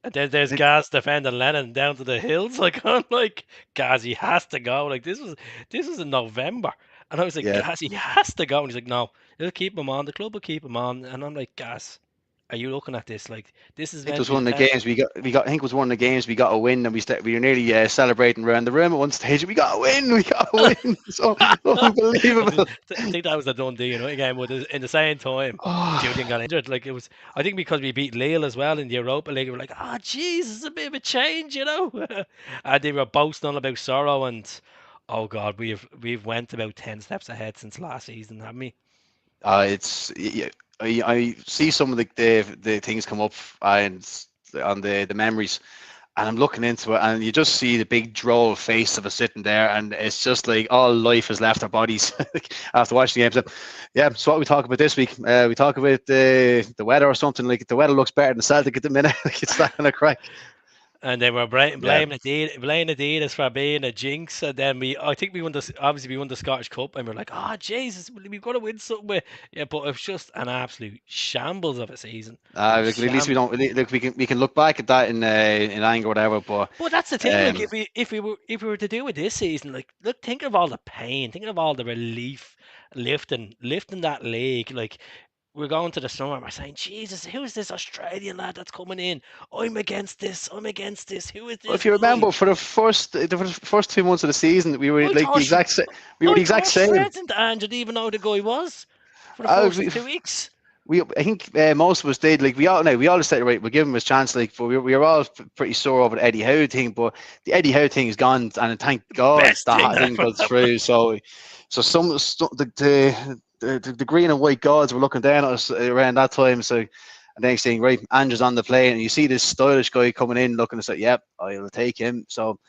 and then there's Gaz defending Lennon down to the hills. Like I'm like, Gaz, he has to go. Like this was in November, and I was like, yeah, Gaz, he has to go. And he's like, no, they'll keep him on. The club will keep him on. And I'm like, Gaz, are you looking at this? Like this is think it meant was to be one the of the test. games we got. I think it was one of the games we got a win, and we were nearly celebrating around the room at one stage. We got a win. We got a win. So I unbelievable. think that was a done deal, again, but in the same time, Julian Oh, got injured. Like it was, I think because we beat Lille as well in the Europa League, we were like, oh, jeez, it's a bit of a change. And they were boasting on about Sorrow and, oh God, we've went about 10 steps ahead since last season, haven't we? it's yeah, I see some of the things come up and on the memories, and I'm looking into it, and you just see the big droll face of us sitting there, and it's just like all life has left our bodies after watching the game. So, yeah, so what we talk about this week, we talk about the weather or something. Like the weather looks better than Celtic at the minute. Like it's not gonna crack. And they were Yeah, blaming Adidas for being a jinx. And then I think obviously we won the Scottish Cup, and we're like, oh Jesus, we've got to win something. Yeah, but it was just an absolute shambles of a season. like, at least we don't. Look, we can look back at that in anger, or whatever. But But that's the thing. Like, um, if we were to do it this season, like, look, think of all the pain, think of all the relief lifting that league. Like, we're going to the summer, and we're saying, Jesus, who is this Australian lad that's coming in? I'm against this. I'm against this. Who is well, this if you guy? remember, for the first 2 months of the season, we were I like the thought, exact same. We were I the exact thought same. shreds into Ange didn't even know who the guy was for the Uh, first we, 2 weeks. I think most of us did. Like we all said right, we'll give him his chance. Like, but we were all pretty sore over the Eddie Howe thing. But the Eddie Howe thing is gone, and thank God Best thing that that didn't ever go happened. through. So the green and white gods were looking down at us around that time. So, and then saying, right, Andrew's on the plane, and you see this stylish guy coming in, looking and say, "Yep, I'll take him." So,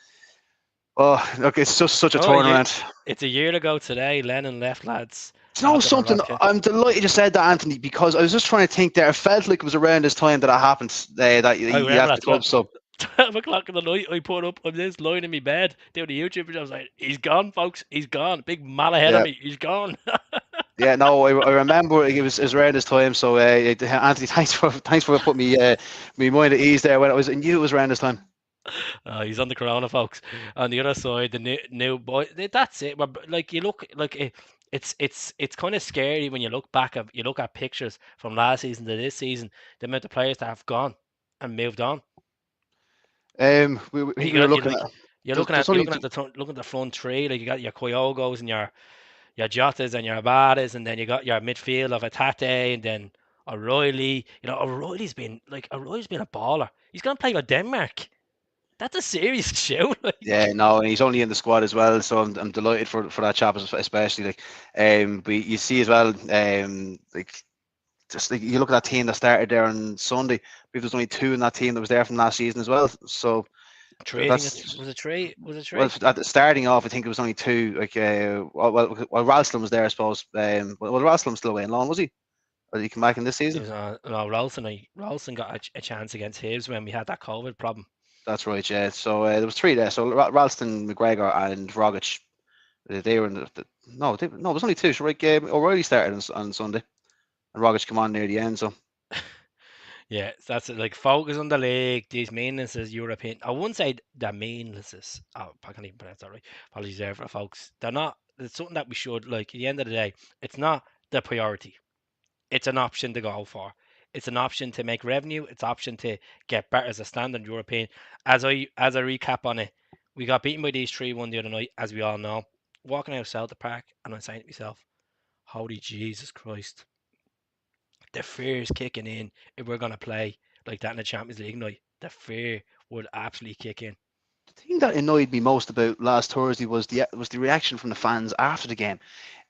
oh, look, it's just such a Oh, turnaround. it's a year ago today. Lennon left, lads, Do you know after the something? rocket. I'm delighted you said that, Anthony, because I was just trying to think there. I felt like it was around this time that it happened, that I you remember left the that club. So, 12 o'clock in the night. I put up on this lying in my bed doing the YouTube video. I was like, he's gone, folks. He's gone. Big mal ahead of yeah. me. He's gone. Yeah, no, I remember it was around this time. So, Anthony, thanks for putting me mind at ease there when I knew it was around this time. He's on the corona, folks. On the other side, the new boy. That's it. Like you look, like it's kind of scary when you look at pictures from last season to this season. The amount of players that have gone and moved on. I think You we were got looking at. There's you're only looking at the front three. Like you got your Kyogos and your Jotas and your Abadas, and then you got your midfield of Atate, and then O'Reilly. O'Reilly's been a baller. He's gonna play with Denmark. That's a serious show. yeah, Like, no, and he's only in the squad as well. So I'm delighted for that chap especially. Like, but you see as well, like just like you look at that team that started there on Sunday. I believe there's only two in that team that was there from last season as well. So three, I think that's was it three? Was it well three? at the starting off. I think it was only two. Like well, Ralston was there, I suppose. Ralston still away in loan, was he? Or did he come back in this It season? was no Ralston. Ralston got a chance against Hibs when we had that COVID problem. That's right. Yeah. So there was three there. So Ralston, McGregor, and Rogic. They were in no, it was only two. So right, O'Reilly started on Sunday, and Rogic come on near the end. So Yeah, that's it. Like focus on the league. These meaningless European. I wouldn't say they're meaningless. Oh, I can't even pronounce that right. Apologies there for folks. They're not. It's something that we should like. At the end of the day, it's not the priority. It's an option to go for. It's an option to make revenue. It's an option to get better as a standard European. As I recap on it, we got beaten by these 3-1 the other night, as we all know. Walking out of Celtic Park, and I'm saying to myself, "Holy Jesus Christ!" The fear is kicking in if we're gonna play like that in the Champions League night. The fear would absolutely kick in. the thing that annoyed me most about last Thursday was the reaction from the fans after the game.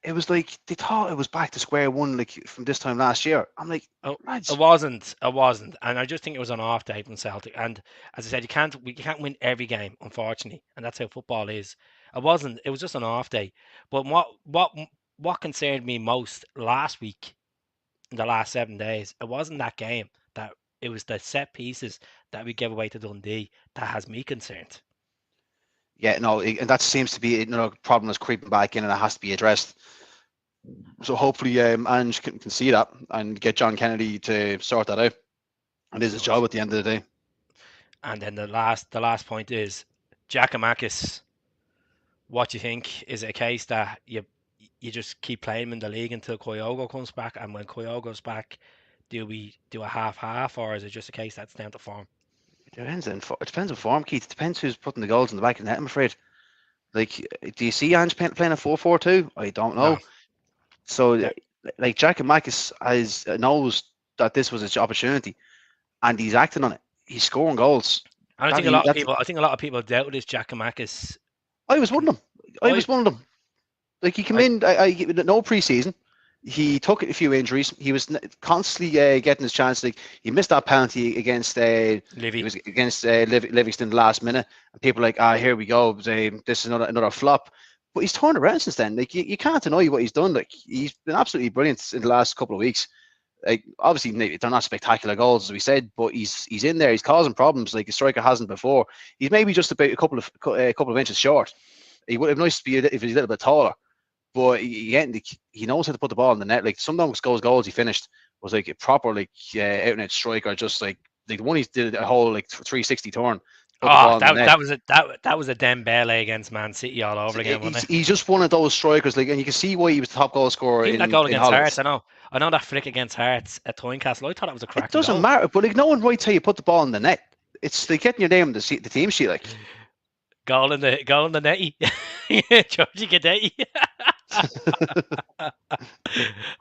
it was like they thought it was back to square one, like from this time last year. I'm like, Oh, it lads, wasn't. It wasn't, and I just think it was an off day from Celtic. And as I said, you can't win every game, unfortunately, and that's how football is. It wasn't. It was just an off day. But what concerned me most last week, in the last 7 days, it wasn't that game. That it was the set pieces that we gave away to Dundee that has me concerned. yeah, no, and that seems to be another problem that's creeping back in, and it has to be addressed. So hopefully, Ange can see that and get John Kennedy to sort that out. It is his job at the end of the day. And then the last point is Giakoumakis. What do you think? Is it a case that you just keep playing him in the league until Kyoga comes back, and when Kyoga's back, do we do a half, or is it just a case that's down to form? It depends on form, Keith. It depends who's putting the goals in the back of the net, I'm afraid. Like, do you see Ange playing a 4-4-2? I don't know. No, So, there- like, Giakoumakis knows that this was his opportunity, and he's acting on it. He's scoring goals. I don't think a lot of people. I think a lot of people doubted this Giakoumakis. I was one of them. I I was one of them. Like, he came I in, no preseason. He took a few injuries. He was constantly getting his chance. Like, he missed that penalty against it Livy. was against Livingston the last minute, and people were like, here we go. This is another flop. But he's turned around since then. Like, you can't deny what he's done. Like, he's been absolutely brilliant in the last couple of weeks. Like, obviously they're not spectacular goals as we said, but he's in there. He's causing problems like a striker hasn't before. He's maybe just about a couple of inches short. He would have nice to be if he's a little bit taller. But he knows how to put the ball in the net. Like, some of those goals he finished was like a proper out and out striker. Just like the one he did a whole like 360 turn, put the ball in the net. That was a Dembele against Man City all over again, wasn't it? He's just one of those strikers. Like, and you can see why he was the top goal scorer Even that in goal against Holland. Hearts, I know that flick against Hearts at Tynecastle. I thought it was a cracking It doesn't goal. matter, but like, no one writes how you put the ball in the net. It's like getting your name on the team sheet. Like, goal in the netty. Georgie Gadetti.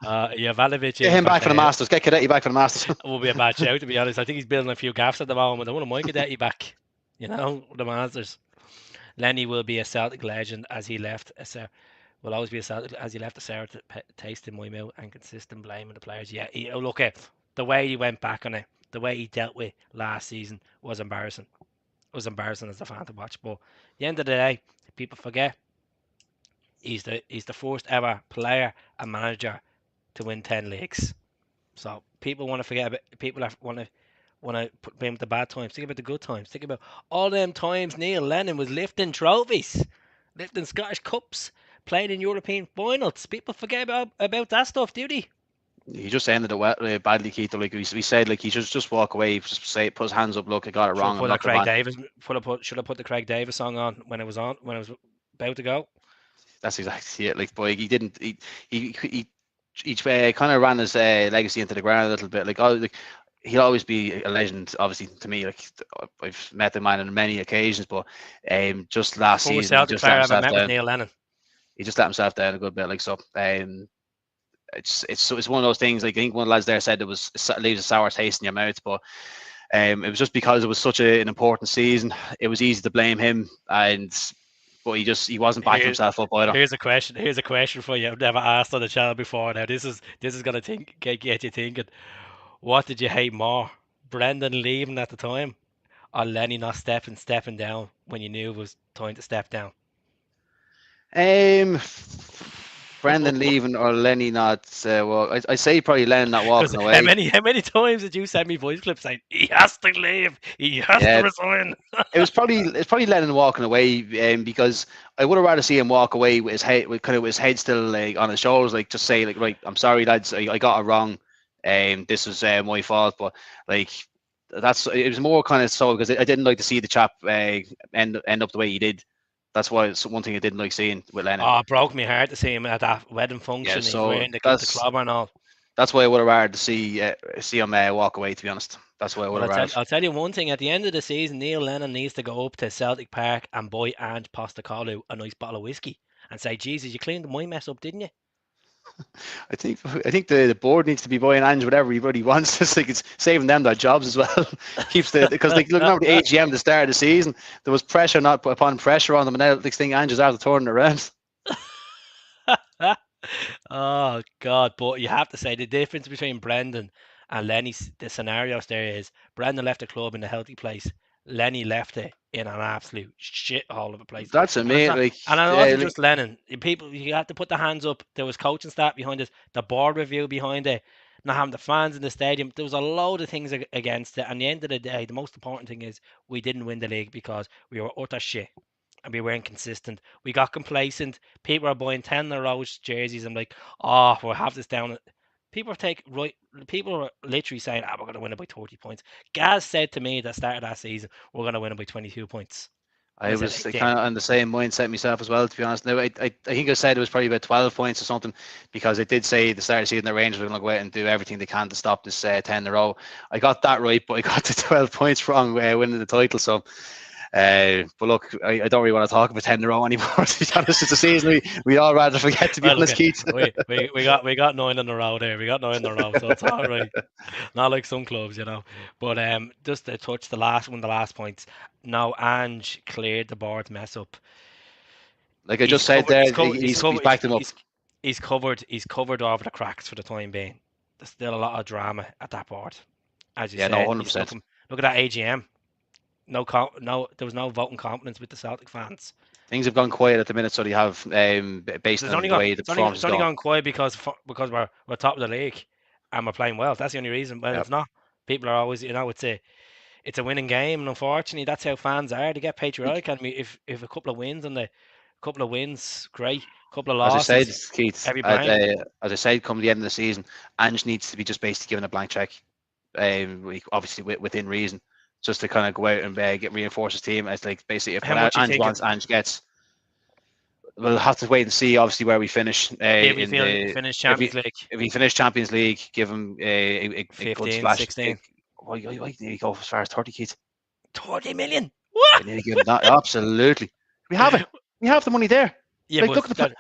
Jovanovic. Get him back for the Masters. Get Cadetti back for the Masters. Will be a bad show, to be honest. I think he's building a few gaffs at the moment. I want my Gadetti back. You know, the Masters. Lenny will be a Celtic legend as he left. Will always be a Celtic as he left a sour taste in my mouth and consistent blaming the players. Yeah, look at the way he went back on it, the way he dealt with last season was embarrassing. It was embarrassing as a fan to watch. But at the end of the day, people forget he's the first ever player and manager to win 10 leagues. So people want to forget about people want to blame the bad times. Think about the good times. Think about all them times Neil Lennon was lifting trophies, lifting Scottish cups, playing in European finals. People forget about that stuff, do they? He just ended it badly, Keith. Like we said, like he should just walk away, just say, put his hands up. Look, I got it wrong. Should have put the Craig Davis song on when it was about to go. That's exactly it. Like, boy, he didn't. He kind of ran his legacy into the ground a little bit. Like, he'll always be a legend, obviously, to me. Like, I've met the man on many occasions, but just last season, he just let himself down. Neil Lennon. He just let himself down a good bit. Like, so, it's one of those things. Like, I think one of the lads there said it leaves a sour taste in your mouth, but it was just because it was such an important season. It was easy to blame him, but he wasn't backing himself up either. Here's a question for you. I've never asked on the channel before. Now this is gonna get you thinking. What did you hate more, Brendan leaving at the time, or Lenny not stepping down when you knew it was time to step down? Brendan leaving or Lenny not. Well, I say probably Lenny not walking away. How many times did you send me voice clips saying he has to leave, he has to resign? It's probably Lennon walking away, because I would have rather see him walk away with his head, with his head still like on his shoulders, like just say like, right, I'm sorry lads, I got it wrong. This was my fault, but like it was more kind of so because I didn't like to see the chap end up the way he did. That's why it's one thing I didn't like seeing with Lennon. Oh, it broke me heart to see him at that wedding function. Yeah, so the club and all. That's why I would have rather to see him walk away. To be honest, that's why I would have rather. I'll tell you one thing. At the end of the season, Neil Lennon needs to go up to Celtic Park and buy Ange Postecoglou a nice bottle of whiskey and say, "Jesus, you cleaned my mess up, didn't you?" I think the board needs to be buying Ange whatever everybody wants. Just like it's saving them their jobs as well. Keeps because like remember the AGM at the start of the season, there was pressure not upon pressure on them, and now next thing Ange is out of turning around. Oh God! But you have to say the difference between Brendan and Lenny's the scenarios there is Brendan left the club in a healthy place. Lenny left it in an absolute shit all over the place. That's a And it's mate. not Like, and it wasn't just Lennon. People you have to put the hands up. There was coaching staff behind it, the board review behind it, not having the fans in the stadium. There was a load of things against it. And at the end of the day, the most important thing is we didn't win the league because we were utter shit and we weren't consistent. We got complacent. People are buying 10 in a row jerseys. I'm like, oh, we'll have this down. People are People are literally saying, we're going to win it by 30 points. Gaz said to me at the start of that season, we're going to win it by 22 points. And I I said, was yeah. kind of on the same mindset myself as well, to be honest. Now, I think I said it was probably about 12 points or something, because I did say at the start of the season the Rangers were going to go out and do everything they can to stop this 10 in a row. I got that right, but I got the 12 points wrong winning the title. So, but look, I don't really want to talk about 10 in a row anymore, to be honest. It's a season we all rather forget, to be Well, look, honest, Keith. we got 9 in a row there. We got 9 in a row, so it's all right. Not like some clubs. But just to touch the last points. Now Ange cleared the board's mess up. Like I He's just said covered. there, he's backed him up. He's covered over the cracks for the time being. There's still a lot of drama at that board, as you Yeah, no, said. You stuck 100%. him. Look at that AGM. No, there was no voting confidence with the Celtic fans. Things have gone quiet at the minute, so they have, based It's on only the gone. way the performance It's is only going. gone quiet because we're top of the league and we're playing well. That's the only reason. When Yeah. it's not, people are always it's a winning game, and unfortunately, that's how fans are. They get Like, patriotic, and if a couple of wins and the couple of wins, great. Couple of as I said, losses, Keith, every blame. as I said, come the end of the season, Ange needs to be just basically given a blank check, obviously within reason, just to kind of go out and reinforce his team. It's like basically if How what much you Ange think? wants, Ange gets. We'll have to wait and see, obviously, where we finish If we in feel the finish if we Champions League, if we finish Champions League, give him a good 15, splash. 16, Why need to go as far as 30, Keith? 20 million. I need to give him that. Absolutely, we have it. We have the money there. Yeah, Like, but look at that,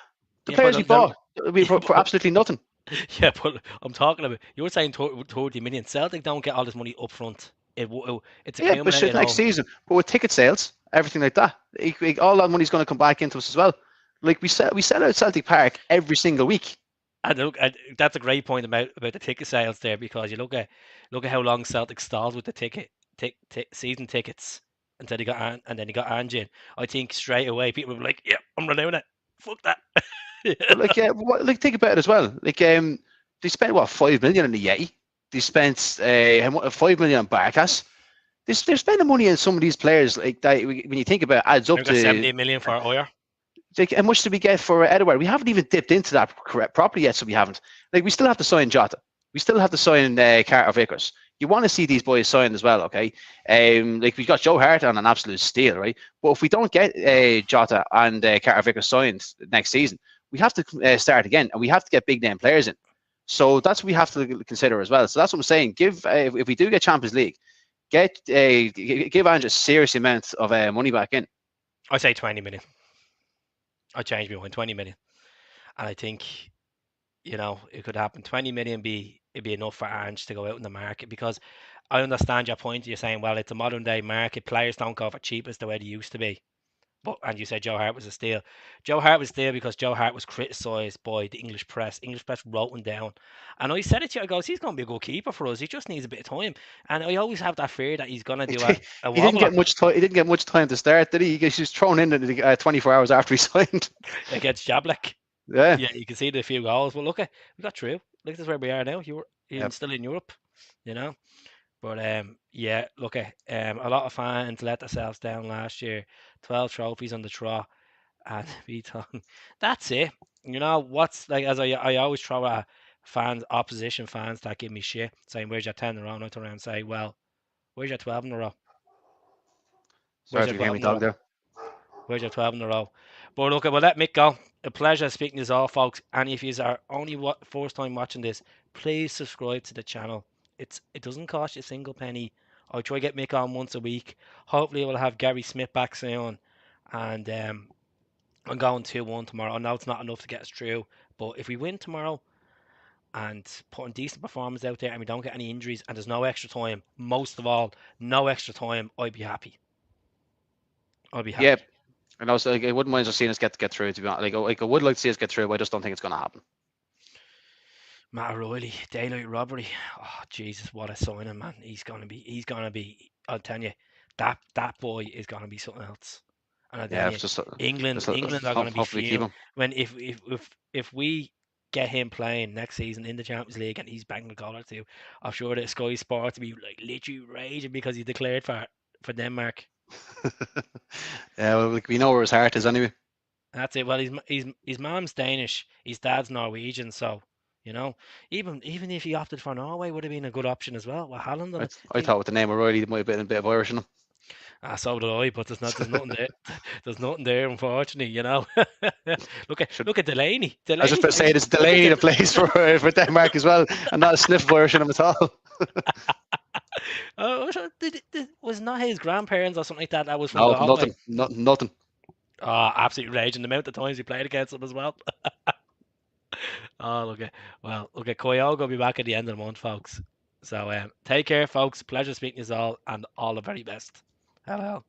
the yeah, but players we bought yeah, for but absolutely nothing. yeah, but I'm talking about. You were saying 30 million. Celtic don't get all this money up front. It's Yeah, but shit, accumulated next over. season, but with ticket sales, everything like that, all that money's going to come back into us as well. Like we sell out Celtic Park every single week. And look, that's a great point about the ticket sales there because you look at how long Celtic stalled with the season tickets until they got and then he got Ange in. I think straight away people were like, "Yeah, I'm renewing it. Fuck that." But like, yeah, think about it as well. Like, they spent what 5 million on the Yeti. They spent 5 million on Barkas. They're spending money on some of these players like that. When you think about it, adds up We got to 70 million for Oyer. like, how much did we get for Edouard? We haven't even dipped into that properly yet, so we haven't. Like, we still have to sign Jota. We still have to sign Carter Vickers. You want to see these boys signed as well, okay? Like, we got Joe Hart on an absolute steal, right? But if we don't get Jota and Carter Vickers signed next season, we have to start again, and we have to get big name players in. So that's what we have to consider as well. So that's what I'm saying. Give if we do get Champions League, give Ange a serious amount of money back in. I say 20 million. I changed my mind. 20 million, and I think it could happen. 20 million it'd be enough for Ange to go out in the market because I understand your point. You're saying, well, it's a modern day market. Players don't go for cheap as the way they used to be. But and you said Joe Hart was a steal. Joe Hart was there because Joe Hart was criticised by the English press. English press wrote him down, and I said it to you. I goes, he's going to be a good keeper for us. He just needs a bit of time, and I always have that fear that he's going to do a He didn't wobbler get much time. He didn't get much time to start, did he? He was thrown in 24 hours after he signed. against Jablek. Yeah. Yeah, you can see the few goals. But look, we got through. Look, this is where we are now. You're Yep. still in Europe, you know. But yeah, look, a lot of fans let themselves down last year. 12 trophies on the trot, and we done. That's it. What's like as I always throw at opposition fans that give me shit, saying where's your 10 in a row? And I turn around and say, well, where's your 12 in a row? Where's Sorry your for getting 12 me in a dog row? there. Where's your 12 in a row? But look, we'll let Mick go. A pleasure speaking to us all, folks. And if you are only first time watching this, please subscribe to the channel. It doesn't cost you a single penny. I'll try to get Mick on once a week. Hopefully, we'll have Gary Smith back soon. And I'm going 2-1 tomorrow. I know it's not enough to get us through, but if we win tomorrow and put a decent performance out there and we don't get any injuries and there's no extra time, most of all, no extra time, I'd be happy. I'd be Yeah, happy. And also, like, I wouldn't mind just seeing us get through. To be honest, like I would like to see us get through, but I just don't think it's going to happen. Matt O'Reilly, daylight robbery. Oh Jesus, what a signing, man! He's gonna be. I'll tell you, that boy is gonna be something else. And I tell Yeah, you, it's England are gonna be hopefully keep fuming him. when if we get him playing next season in the Champions League and he's banging a goal or two. I'm sure that Sky Sports will be like literally raging because he declared for Denmark. Yeah, well, like, we know where his heart is anyway. That's it. Well, his mom's Danish, his dad's Norwegian, so you know, even if he opted for Norway, would have been a good option as well. With Holland on it, I thought with the name O'Reilly, there might have been a bit of Irish in him. so did I. But there's nothing there. There's nothing there, unfortunately. Should Look at Delaney. I was just Delaney about to say plays. it's Look at Delaney that plays for Denmark as well, and not a sniff of Irish in him at all. Oh, was not his grandparents or something like that. That was from No, Galway. nothing. Oh, absolutely raging. The amount of times he played against them as well. Oh, look at Kyoga will be back at the end of the month, folks. So take care, folks. Pleasure speaking to you all, and all the very best. Hello.